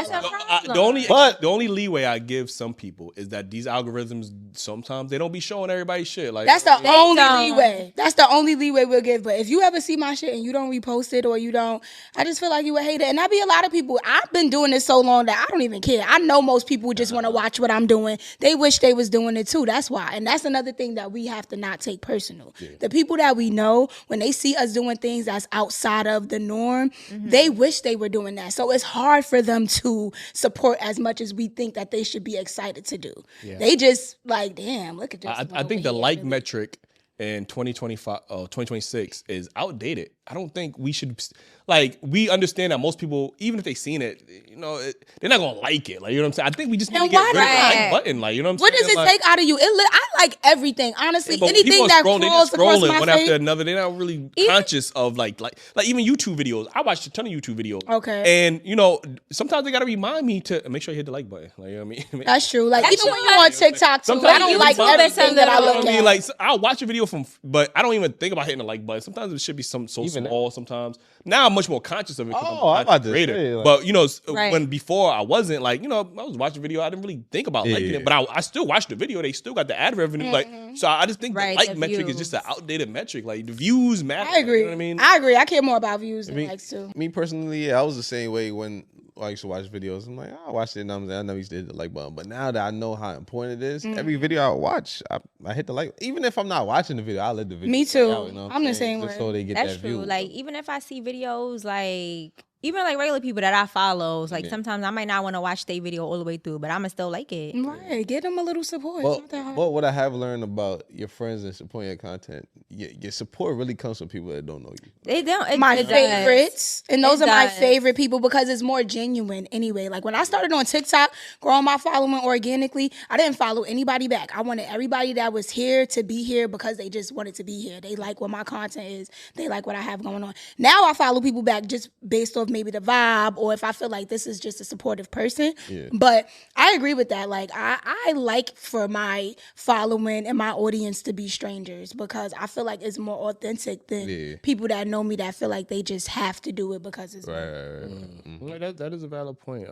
The only leeway I give some people is that these algorithms sometimes they don't be showing everybody shit. Like that's the only leeway. That's the only leeway we'll give. But if you ever see my shit and you don't repost it or you don't, I just feel like you would hate it. And that be a lot of people. I've been doing this so long that I don't even care. I know most people just want to watch what I'm doing. They wish they was doing it too. That's why. And that's another thing that we have to not take personal. Yeah. The people that we know, when they see us doing things that's outside of the norm, they wish they were doing that. So it's hard for them to support as much as we think that they should be excited to do. Yeah. They just like, damn, look at this. I think the like metric in 2026 is outdated. I don't think we should, like, we understand that most people, even if they seen it, you know, they're not going to like it. Like, you know what I'm saying? I think we just need to get rid of the like button. Like, you know what I'm saying? What does it take out of you? I like everything, honestly. Anything that crawls across my one after another. They're not really conscious of, like even YouTube videos. I watched a ton of YouTube videos. Okay. And, you know, sometimes they got to remind me to make sure you hit the like button. Like, you know what I mean? That's true. Like, even when you're on TikTok, too, I don't like everything that I look at. Like, I'll watch a video but I don't even think about hitting the like button. Sometimes it should be so small sometimes. Now I'm much more conscious of it because I'm about to creator. Like, but you know, when before I wasn't, like, you know, I was watching a video, I didn't really think about liking it, but I still watched the video. They still got the ad revenue, like, so I just think the like metric is just an outdated metric. Like the views matter. I agree. You know what I mean? I agree. I care more about views than likes too. Me personally, I was the same way when I used to watch videos. I'm like, I watched it and I never used to hit the like button. But now that I know how important it is, every video I watch, I hit the like. Even if I'm not watching the video, I let the video. Me too. Out, you know I'm the same way. So they get That's that true. view. Like even if I see videos like. Even like regular people that I follow, like sometimes I might not want to watch their video all the way through, but I'ma still like it. Right, get them a little support. But, it's not that hard. But what I have learned about your friends and supporting your content, your support really comes from people that don't know you. They don't. My favorites, and those are my favorite people because it's more genuine anyway. Like when I started on TikTok, growing my following organically, I didn't follow anybody back. I wanted everybody that was here to be here because they just wanted to be here. They like what my content is. They like what I have going on. Now I follow people back just based off maybe the vibe or if I feel like this is just a supportive person. Yeah. But I agree with that. Like I like for my following and my audience to be strangers because I feel like it's more authentic than people that know me that feel like they just have to do it because it's That is a valid point.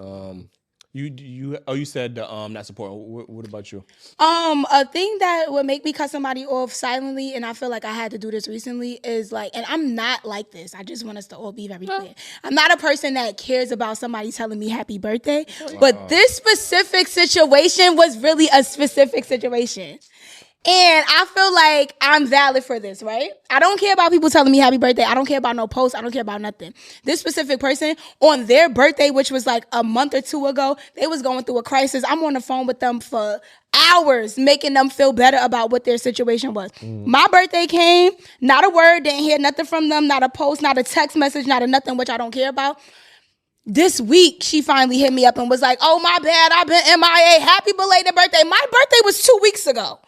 You said not support. What about you? A thing that would make me cut somebody off silently, and I feel like I had to do this recently, is like, and I'm not like this. I just want us to all be very clear. I'm not a person that cares about somebody telling me happy birthday, but this specific situation was really a specific situation. And I feel like I'm valid for this, right? I don't care about people telling me happy birthday. I don't care about no posts. I don't care about nothing. This specific person, on their birthday, which was like a month or two ago, they was going through a crisis. I'm on the phone with them for hours, making them feel better about what their situation was. My birthday came, not a word, didn't hear nothing from them, not a post, not a text message, not a nothing, which I don't care about. This week, she finally hit me up and was like, oh, my bad, I've been MIA. Happy belated birthday. My birthday was 2 weeks ago.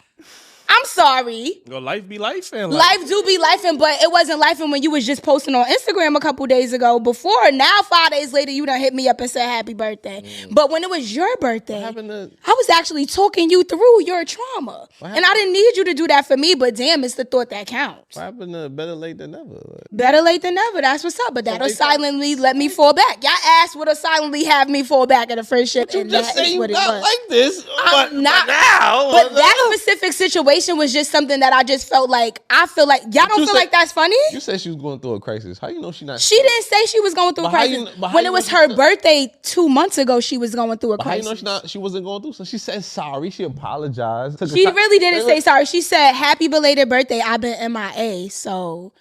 I'm sorry. Life be life and life do be life, but it wasn't life when you was just posting on Instagram a couple days ago. Before now, 5 days later, you done hit me up and said happy birthday. But when it was your birthday, I was actually talking you through your trauma, and I didn't need you to do that for me. But damn, it's the thought that counts. What happened to better late than never? Better late than never. That's what's up. But that'll silently let me fall back. Y'all asked would have silently have me fall back at a friendship, and that is what it was. Like this, I'm not now. But that specific situation was just something that I just felt like, I feel like, y'all don't feel like that's funny? You said she was going through a crisis. How you know she not? She didn't say she was going through a crisis. When it was her birthday 2 months ago, she was going through a crisis. How you know she wasn't going through? So she said sorry. She apologized. She really didn't say sorry. She said, happy belated birthday. I've been MIA. So,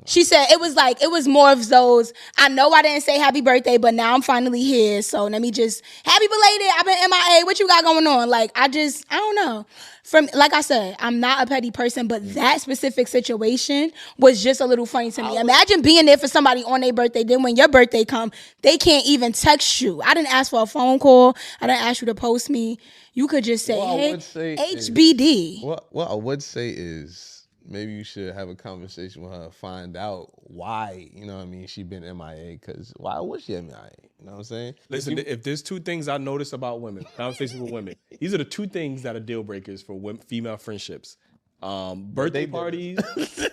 She said it was more of those, I know I didn't say happy birthday, but now I'm finally here. So let me just, happy belated, I've been MIA. What you got going on? Like, I don't know. Like I said, I'm not a petty person, but that specific situation was just a little funny to me. Imagine being there for somebody on their birthday, then when your birthday come, they can't even text you. I didn't ask for a phone call. I didn't ask you to post me. You could just say, hey, HBD. What I would say is, maybe you should have a conversation with her, find out why, you know what I mean, she been MIA, because why was she MIA? You know what I'm saying? Listen, if there's two things I notice about women, conversations with women, these are the two things that are deal breakers for female friendships. Birthday parties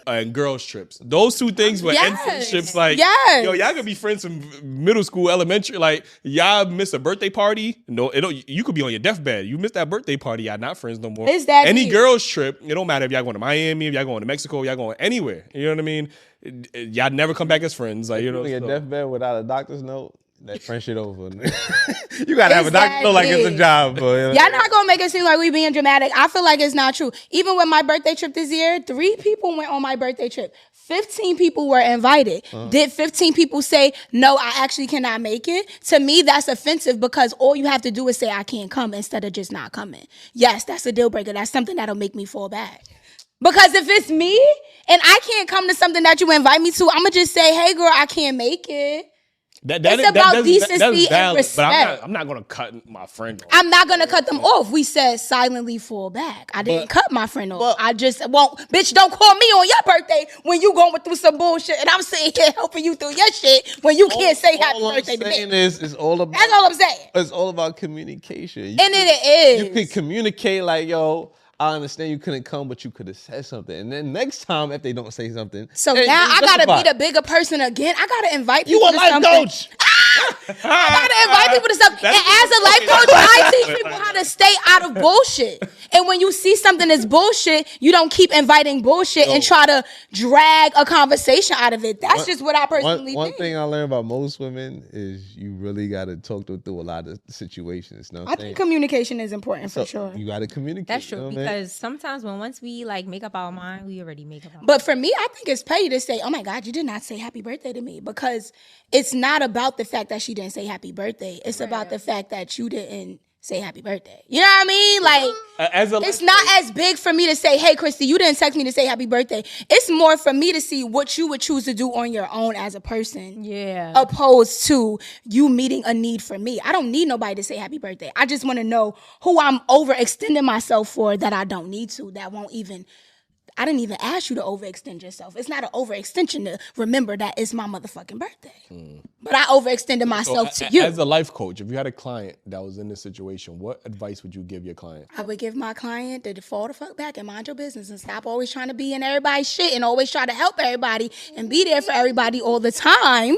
and girls trips. Those two things were end friendships. Like, yo, y'all could be friends from middle school, elementary. Like, y'all miss a birthday party. No, you could be on your deathbed. You missed that birthday party. Y'all not friends no more. Is that any girls trip? It don't matter if y'all going to Miami, if y'all going to Mexico, y'all going anywhere. You know what I mean? Y'all never come back as friends. Like, you know, on your deathbed without a doctor's note. That friendship over. You gotta have a doctor know like it's a job. But, y'all not gonna make it seem like we being dramatic. I feel like it's not true. Even with my birthday trip this year, 3 people went on my birthday trip. 15 people were invited. Did 15 people say, no, I actually cannot make it? To me, that's offensive because all you have to do is say I can't come instead of just not coming. Yes, that's a deal breaker. That's something that'll make me fall back. Because if it's me and I can't come to something that you invite me to, I'm gonna just say, hey girl, I can't make it. It's about decency and respect. But I'm not going to cut my friend off. I'm not going to cut them off. We said silently fall back. I didn't cut my friend off. I just won't. Bitch, don't call me on your birthday when you going through some bullshit and I'm sitting here helping you through your shit when you can't say happy birthday to me. It's all about, that's all I'm saying. It's all about communication. And it is. You can communicate like, yo, I understand you couldn't come, but you could have said something. And then next time, if they don't say something. So now I got to be the bigger person again. I got to invite people to something. You a life coach. I got to invite people to something. And as a life coach, I teach people how to stay out of bullshit. And when you see something that's bullshit, you don't keep inviting bullshit and try to drag a conversation out of it. That's just what I personally think. One thing I learned about most women is you really got to talk them through a lot of situations. You know I think communication is important for sure. You got to communicate. That's true. Because sometimes once we like make up our mind, we already make up our mind. But for me, I think it's petty to say, oh my God, you did not say happy birthday to me. Because it's not about the fact that she didn't say happy birthday. It's about the fact that you didn't say happy birthday. You know what I mean? Like, it's not as big for me to say, hey, Christy, you didn't text me to say happy birthday. It's more for me to see what you would choose to do on your own as a person. Yeah. Opposed to you meeting a need for me. I don't need nobody to say happy birthday. I just want to know who I'm overextending myself for that I don't need to, that won't even... I didn't even ask you to overextend yourself. It's not an overextension to remember that it's my motherfucking birthday. But I overextended myself to you. As a life coach, if you had a client that was in this situation, what advice would you give your client? I would give my client to fall the fuck back and mind your business and stop always trying to be in everybody's shit and always try to help everybody and be there for everybody all the time.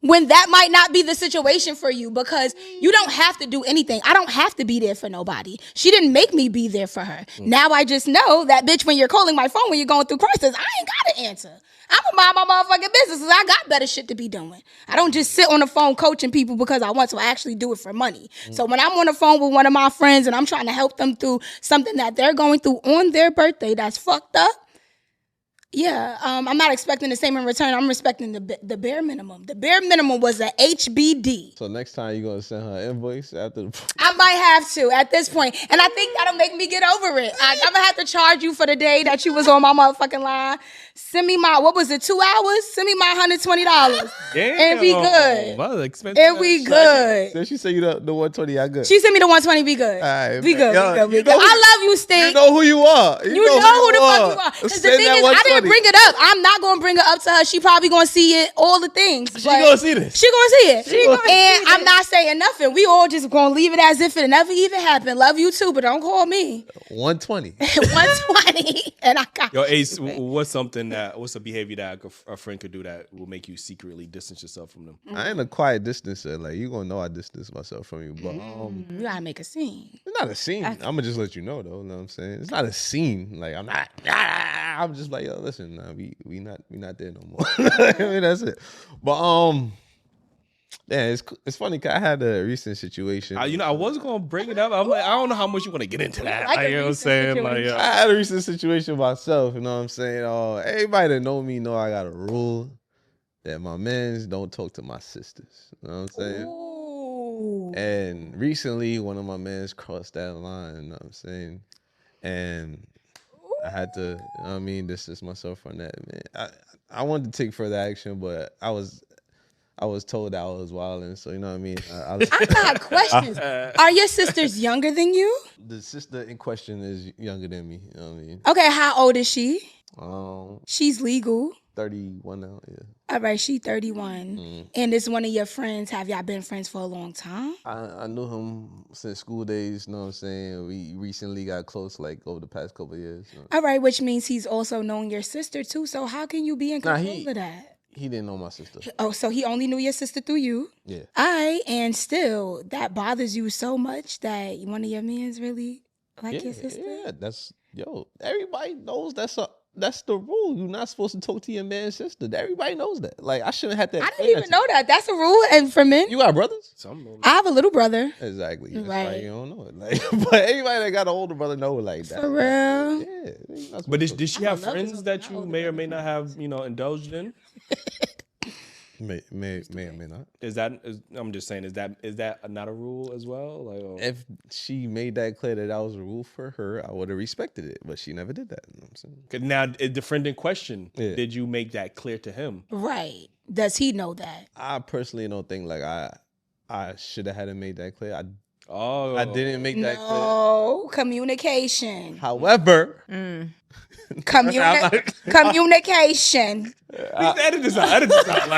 When that might not be the situation for you, because you don't have to do anything. I don't have to be there for nobody. She didn't make me be there for her. Now I just know that, bitch, when you're calling my phone, when you're going through crisis, I ain't got to answer. I'm going to mind my motherfucking business because I got better shit to be doing. I don't just sit on the phone coaching people because I want to. I actually do it for money. So when I'm on the phone with one of my friends and I'm trying to help them through something that they're going through on their birthday that's fucked up, yeah, I'm not expecting the same in return. I'm respecting the bare minimum. The bare minimum was a HBD. So next time you're going to send her an invoice after the... I might have to at this point. And I think that'll make me get over it. I'm going to have to charge you for the day that you was on my motherfucking line. Send me my, what was it, 2 hours? Send me my $120. Damn. And be good. Well, expensive. And we good. So she said you the 120, I good. She sent me the 120, be good. All right, be good, yo, be good. I love you, Stink. You know who you are. You know who the fuck you are. Because the thing is, I didn't bring it up. I'm not going to bring it up to her. She probably going to see it, all the things. She going to see this. She going to see it. And I'm not saying nothing. We all just going to leave it as if it never even happened. Love you too, but don't call me. 120. 120. And I got Yo, Ace, what's a behavior that a friend could do that will make you secretly distance yourself from them? I ain't a quiet distancer. Like, you gonna know I distance myself from you. But you gotta make a scene. It's not a scene. I'm gonna just let you know though. You know what I'm saying? It's not a scene. Like, I'm just like, yo, listen, we not there no more. I mean, that's it. But Yeah, it's funny because I had a recent situation. I was gonna bring it up. I'm like, I don't know how much you want to get into that. Like you know what I'm saying? Like, I had a recent situation myself. You know what I'm saying? Everybody that know me know I got a rule that my mans don't talk to my sisters. You know what I'm saying? Ooh. And recently, one of my mans crossed that line. You know what I'm saying? And I had to, you know what I mean, distance myself from that, man. I wanted to take further action, but I was told that I was wilding, so you know what I mean. I got questions. Are your sisters younger than you? The sister in question is younger than me. You know what I mean? Okay, how old is she? She's legal. 31 now. Yeah. All right, she's 31, and it's one of your friends. Have y'all been friends for a long time? I knew him since school days. You know what I'm saying? We recently got close, like over the past couple of years. You know? All right, which means he's also known your sister too. So how can you be in control of that? He didn't know my sister. Oh, so he only knew your sister through you? Yeah. All right, and still, that bothers you so much that one of your mans really like your sister? Yeah, everybody knows that's the rule. You're not supposed to talk to your man's sister. Everybody knows that. Like, I shouldn't have to. I didn't even know that. That's a rule, and for men. You got brothers? I have a little brother. Exactly. That's Right. why you don't know it. Like, but anybody that got an older brother know it like that. For real? Yeah. But did she have friends that you may or may not have, indulged in? May or may not. I'm just saying, is that not a rule as well? Like, If she made that clear that was a rule for her, I would have respected it. But she never did that. You know what I'm saying? Now, the friend in question, did you make that clear to him? Right. Does he know that? I personally don't think like I should have had him made that clear. I didn't make that clear. No, communication. However, communication. Edit this out. Edit this out.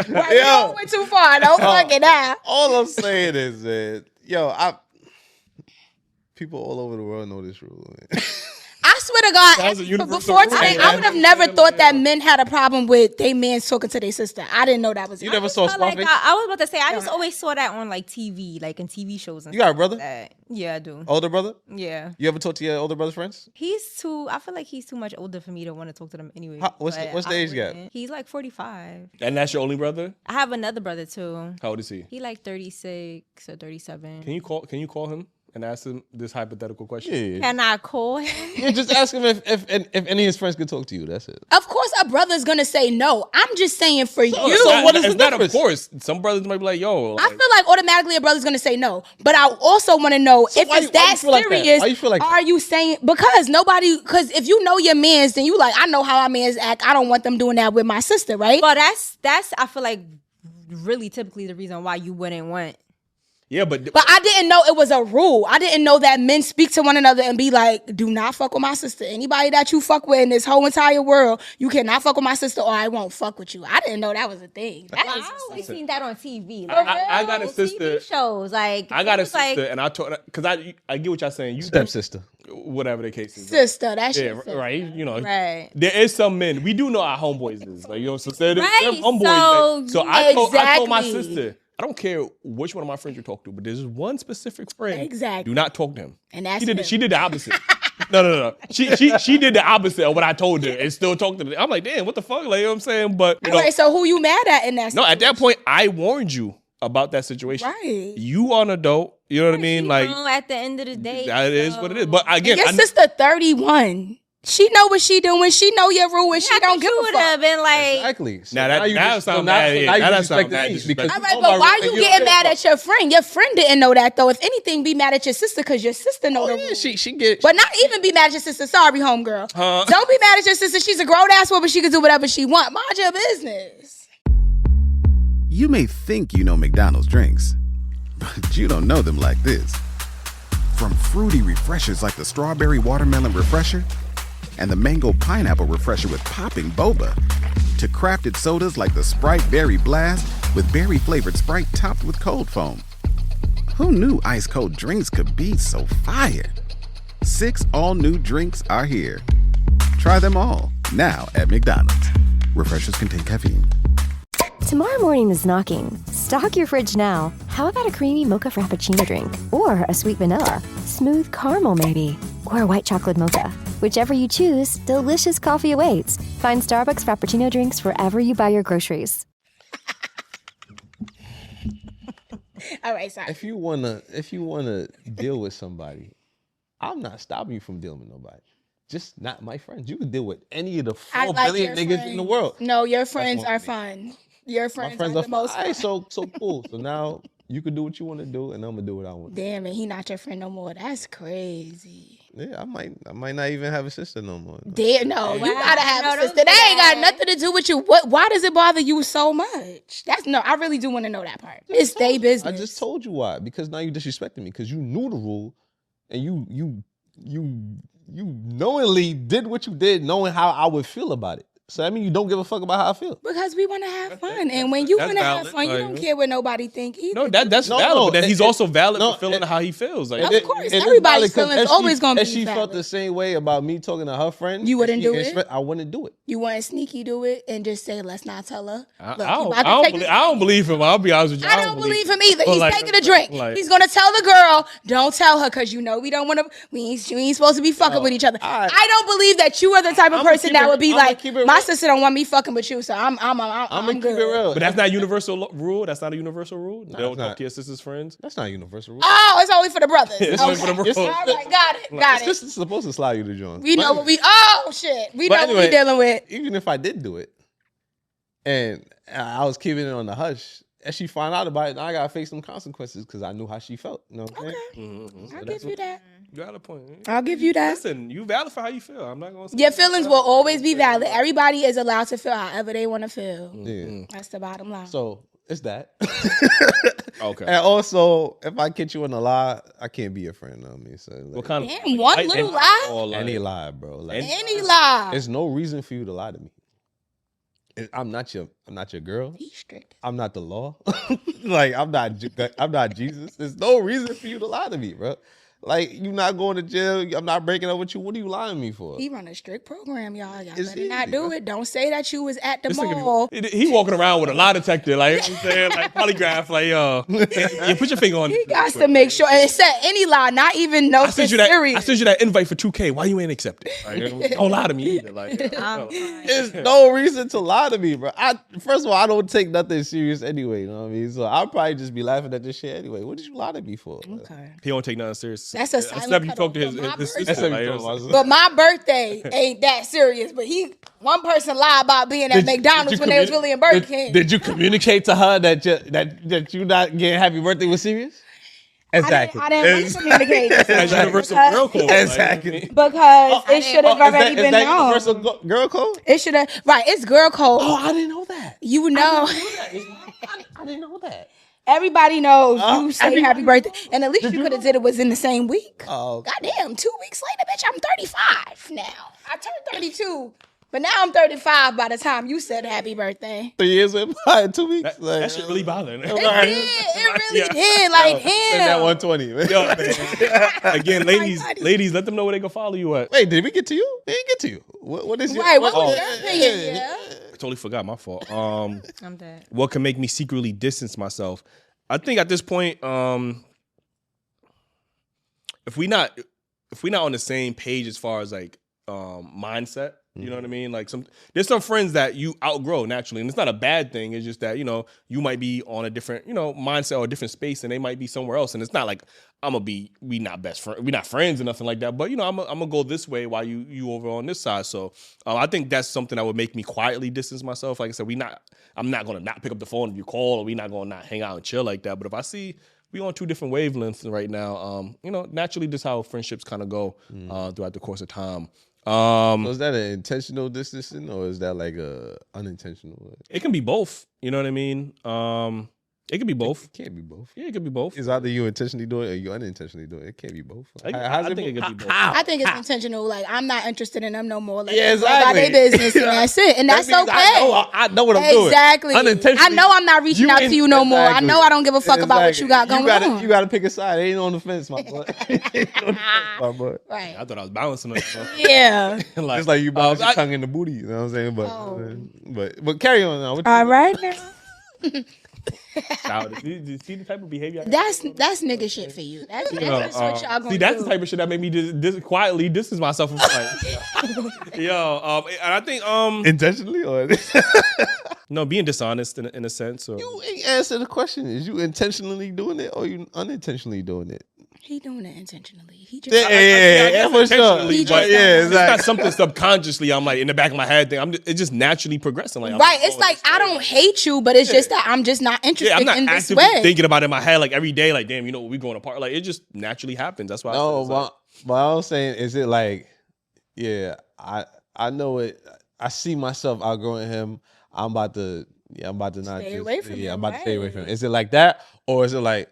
Well, you went too far. Don't fuck it out. All I'm saying is that, people all over the world know this rule. Man. I swear to God, before today, I would have never thought that men had a problem with they men talking to their sister. I didn't know that was. You never saw Scarface? I was about to say, I just always saw that on like TV, like in TV shows. And You got a stuff brother? like that. Yeah, I do. Older brother? Yeah. You ever talk to your older brother's friends? I feel like he's too much older for me to want to talk to them anyway. What's the age gap? He's like 45. And that's your only brother? I have another brother too. How old is he? He like 36 or 37. Can you call him and ask him this hypothetical question? Yeah. Can I call him? Yeah, just ask him if any of his friends could talk to you. That's it. Of course, a brother's gonna say no. I'm just saying for you. So what is the difference? Of course, some brothers might be like, "Yo." I feel like automatically a brother's gonna say no. But I also want to know if it's that serious. Why you feel like are you saying because if you know your mans, then you like I know how our mans act. I don't want them doing that with my sister, right? Well, that's I feel like really typically the reason why you wouldn't want. Yeah, but I didn't know it was a rule. I didn't know that men speak to one another and be like, do not fuck with my sister. Anybody that you fuck with in this whole entire world, you cannot fuck with my sister or I won't fuck with you. I didn't know that was a thing. I always seen that on TV. Like, I got a sister. TV shows. Like I got a sister, and I told because I get what y'all saying. You stepsister, whatever the case is. Sister, that's your sister. Right. Right. There is some men. We do know our homeboys is like so they're right. Homeboys. So I told my Exactly. sister. I don't care which one of my friends you talk to, but there's one specific friend. Exactly. Do not talk to him. And that's she did the opposite. No. She did the opposite of what I told her and still talked to me. I'm like, damn, what the fuck? Like, you know what I'm saying? But All right, so who you mad at in that situation? No, at that point, I warned you about that situation. Right. You are an adult. You know what I mean? Like, at the end of the day, that is what it is. But again, and your sister 31. She know what she doing. She know your rule and she don't give a fuck. Would have been like Exactly. So now that sounds bad. That sounds bad. All right, but why you getting mad at your friend? Your friend didn't know that though. If anything, be mad at your sister because your sister know the rule. She get. But not even be mad at your sister. Sorry, homegirl. Don't be mad at your sister. She's a grown ass woman. She can do whatever she want. Mind your business. You may think you know McDonald's drinks, but you don't know them like this. From fruity refreshers like the strawberry watermelon refresher and the mango pineapple refresher with popping boba, to crafted sodas like the Sprite Berry Blast with berry flavored Sprite topped with cold foam. Who knew ice cold drinks could be so fire? 6 all new drinks are here. Try them all now at McDonald's. Refreshers contain caffeine. Tomorrow morning is knocking. Stock your fridge now. How about a creamy mocha frappuccino drink? Or a sweet vanilla? Smooth caramel maybe? Or a white chocolate mocha? Whichever you choose, delicious coffee awaits. Find Starbucks Frappuccino drinks wherever you buy your groceries. All right, sorry. If you wanna deal with somebody, I'm not stopping you from dealing with nobody. Just not my friends. You can deal with any of the 4 billion niggas in the world. No, your friends are fun. Your friends are the most fun. All right, so cool. So now you can do what you want to do, and I'm gonna do what I want. Damn it, he not your friend no more. That's crazy. Yeah, I might not even have a sister no more. Damn, no, you gotta have a sister. That ain't got nothing to do with you. Why does it bother you so much? I really do want to know that part. It's their business. I just told you why. Because now you disrespecting me. Because you knew the rule, and you knowingly did what you did, knowing how I would feel about it. So I mean, you don't give a fuck about how I feel. Because we want to have fun, and when you want to have fun, you don't care what nobody think either. No, that's valid. But then he's also valid for feeling how he feels. Like, of course, everybody's feelings always gonna be valid. If she felt the same way about me talking to her friend, you wouldn't do it. I wouldn't do it. You wouldn't sneaky do it and just say, "Let's not tell her." I don't believe him. I'll be honest with you. I don't believe him either. He's taking a drink. He's gonna tell the girl, "Don't tell her," because you know we don't want to. We ain't supposed to be fucking with each other. I don't believe that you are the type of person that would be like, "My sister don't want me fucking with you, so I'm good." Keep it real. But that's not a universal rule. That's not a universal rule. They don't talk to your sister's friends. That's not a universal rule. Oh, it's only for the brothers. It's only for the brothers. All right, got it. It's just supposed to slide you to join. We know what we. Oh shit, we know what we dealing with. Even if I did do it, and I was keeping it on the hush, and she found out about it, and I gotta face some consequences because I knew how she felt. You know what I'm saying? Mm-hmm. I'll give you that. You got a point. I'll give you that. Listen, you valid for how you feel. I'm not gonna say your feelings will always be valid. Everybody is allowed to feel however they want to feel. Yeah. That's the bottom line. So it's that. Okay. And also, if I catch you in a lie, I can't be your friend. I mean, so like, what kind of damn, one little lie? Any lie, bro. Like, any lie. There's no reason for you to lie to me. I'm not your girl. He's strict. I'm not the law. Like I'm not Jesus. There's no reason for you to lie to me, bro. Like you not going to jail. I'm not breaking up with you. What are you lying to me for? He run a strict program, y'all. Y'all better not do it. Don't say that you was at the This mall. He walking around with a lie detector, like you know what I'm saying, like polygraph, like you put your finger on. He got to make sure and said any lie, not even no. I sent you that invite for 2K. Why you ain't accept it? Like, don't lie to me either. Like, there's no reason to lie to me, bro. First of all, I don't take nothing serious anyway. You know what I mean? So I'll probably just be laughing at this shit anyway. What did you lie to me for? Okay. He don't take nothing serious. That's a silent except you talk to his sister. But my birthday ain't that serious. But one person lied about being at McDonald's when they was really in Burger King. Did you communicate to her that you not getting happy birthday was serious? Exactly. I didn't want to communicate. That's universal girl code. Exactly. because it should have already been known. Universal girl code? It should have. Right. It's girl code. Oh, I didn't know that. You know. I didn't know that. Everybody knows you say happy birthday. And at least you could have did it was in the same week. Oh. Goddamn, 2 weeks later, bitch, I'm 35 now. I turned 32. But now I'm 35 by the time you said happy birthday. 3 years went by in 2 weeks. That shit really bothering. It really did. Like, Spend that 120, man. Yo, man. Again, ladies, let them know where they can follow you at. Wait, did we get to you? We didn't get to you. What is your... Right, what was your opinion? Yeah. I totally forgot. My fault. I'm dead. What can make me secretly distance myself? I think at this point, if we not on the same page as far as like mindset, you know what I mean? Like there's some friends that you outgrow naturally, and it's not a bad thing. It's just that you might be on a different mindset or a different space, and they might be somewhere else. And it's not like we not best friends, we not friends or nothing like that. But I'm gonna go this way while you over on this side. So I think that's something that would make me quietly distance myself. Like I said, I'm not gonna not pick up the phone if you call, or we not gonna not hang out and chill like that. But if I see we on two different wavelengths right now, naturally just how friendships kind of go throughout the course of time. So is that an intentional distancing or is that like a unintentional? It can be both. You know what I mean? It can be both. It can't be both. Yeah, it could be both. It's either you intentionally do it or you unintentionally do it. It can't be both. I think it could be both. I think it's intentional. Like, I'm not interested in them no more. Like, yeah, exactly. About their business, and that's it. And that's okay. I know what I'm doing. Exactly. I know I'm not reaching out to you no more. I know I don't give a fuck about what you got going on. You got to pick a side. It ain't on the fence, my boy. Right. I thought I was balancing it. Yeah. Just like you balance your tongue in the booty. You know what I'm saying? But carry on now. All right now. Do you see the type of behavior? That's nigga shit for you. That's what y'all gonna do. See, that's the type of shit that made me just quietly distance myself from like, and I think intentionally or No, being dishonest in a sense. Or You ain't answer the question. Is you intentionally doing it or you unintentionally doing it? He doing it intentionally. He just For sure. It's not something subconsciously. I'm like in the back of my head thing. It's just naturally progressing. Like right. It's like I don't hate you, but it's just that I'm just not interested I'm not in this actively way. thinking about it in my head like every day. Like damn, we going apart. Like it just naturally happens. That's why. But I was saying, is it like, I know it. I see myself outgrowing him. I'm about to not Stay away from him, I'm about to stay away from him. Is it like that, or is it like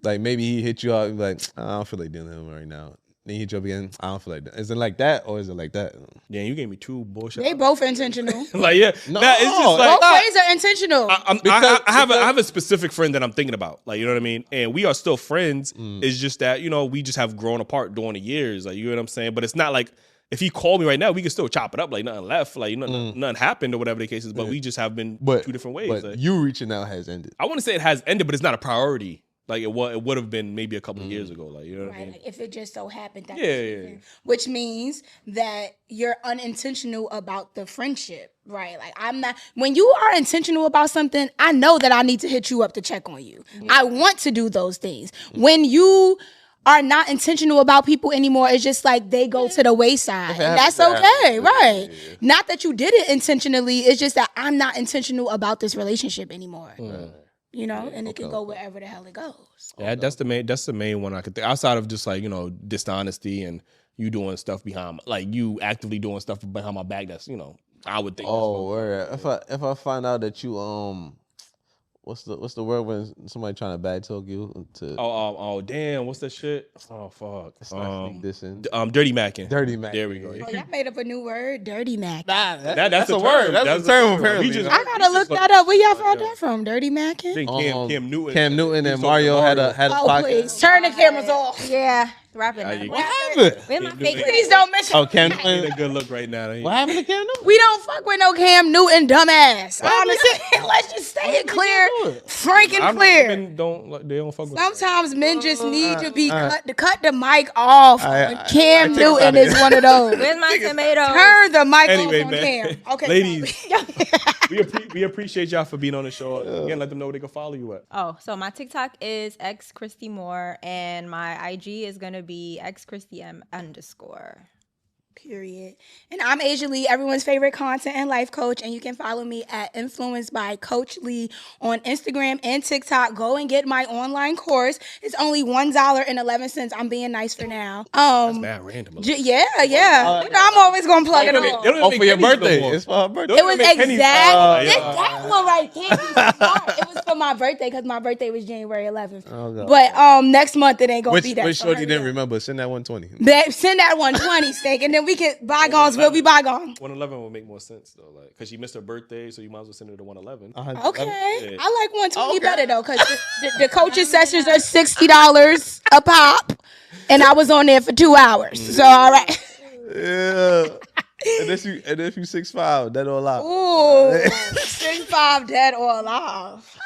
maybe he hit you up and be like, I don't feel like dealing with him right now. Then he hit you up again. I don't feel like that. Is it like that, or is it like that? Yeah, you gave me two bullshit. They both intentional. Like yeah, No, it's just like both ways are intentional. I have a specific friend that I'm thinking about. Like you know what I mean, and we are still friends. It's just that we just have grown apart during the years. Like you know what I'm saying. But it's not like if he called me right now, we could still chop it up. Like nothing left. Like nothing happened or whatever the case is. But we just have been two different ways. But like, you reaching out has ended. I wouldn't say it has ended, but it's not a priority. Like it would have been maybe a couple of years ago. Like you know what I mean? Like if it just so happened that Yeah. which means that you're unintentional about the friendship, right? Like I'm not. When you are intentional about something, I know that I need to hit you up to check on you. I want to do those things. When you are not intentional about people anymore, it's just like they go to the wayside. And that's okay, right? Not that you did it intentionally. It's just that I'm not intentional about this relationship anymore. And it can go wherever the hell it goes. Yeah, that's the main one I could think. Outside of just like, dishonesty and you doing stuff behind, like you actively doing stuff behind my back. That's, I would think. Oh, word. If I find out that you what's the word when somebody trying to bad talk you to? Oh damn! What's that shit? Oh fuck! It's not this in. Dirty macking. Dirty macking. There we go. Oh, y'all made up a new word, dirty mac. That's a word. That's a term apparently. I gotta look that up. Where y'all found that from? Dirty macking? Cam Newton and Mario had a podcast. Please turn the cameras off. Yeah, rapping. What happened? Please don't mention. Oh, Cam Newton. Newton. A good look right now. What happened to Cam Newton? We don't fuck with no Cam Newton, dumbass. Honestly, let's just stay it clear, frank and clear. They don't fuck with. Sometimes men just need to be cut the mic off. Cam Newton is one of those. Where's my tomato? Turn the mic Anyway, off on man. Cam. Okay, ladies, we appreciate y'all for being on the show. Again, let them know where they can follow you at. Oh, so my TikTok is xChristyMoore and my IG is gonna be xChristyM_. Period. And I'm Asia Lee, everyone's favorite content and life coach. And you can follow me at Influenced by Coach Lee on Instagram and TikTok. Go and get my online course. It's only $1.11. I'm being nice for now. That's mad random. Yeah. I'm always gonna plug it all. For your birthday. It's for her birthday. It was exactly that one right there. It was for my birthday because my birthday was January 11th. Oh, but next month it ain't gonna be that. Which shorty didn't remember? Send that 120. Send that 120, Steak, and then we can bygones will be bygones. 111 would make more sense though, like because she missed her birthday, so you might as well send her to 111. Okay, yeah. I like 120 better though, because the coaching sessions are $60 a pop, and I was on there for 2 hours. So all right. Yeah. And if you 6'5", dead or alive. Ooh, 6'5", dead or alive.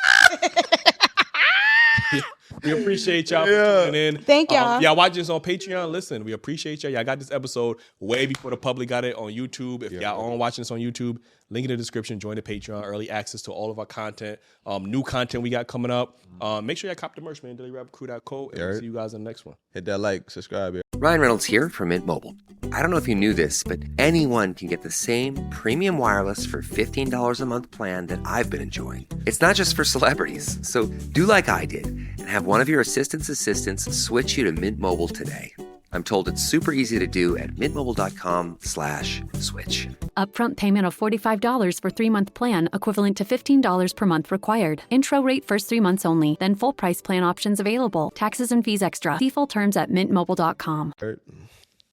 We appreciate y'all for tuning in. Thank y'all. Y'all watching this on Patreon. Listen, we appreciate y'all. Y'all got this episode way before the public got it on YouTube. If y'all aren't watching this on YouTube, link in the description. Join the Patreon. Early access to all of our content. New content we got coming up. Make sure y'all cop the merch, man. Dailyrapupcrew.co. And we'll see you guys in the next one. Hit that like, subscribe. Ryan Reynolds here from Mint Mobile. I don't know if you knew this, but anyone can get the same premium wireless for $15 a month plan that I've been enjoying. It's not just for celebrities. So do like I did and have one of your assistants switch you to Mint Mobile today. I'm told it's super easy to do at mintmobile.com/switch. Upfront payment of $45 for 3-month plan, equivalent to $15 per month required. Intro rate first 3 months only, then full price plan options available. Taxes and fees extra. See full terms at mintmobile.com.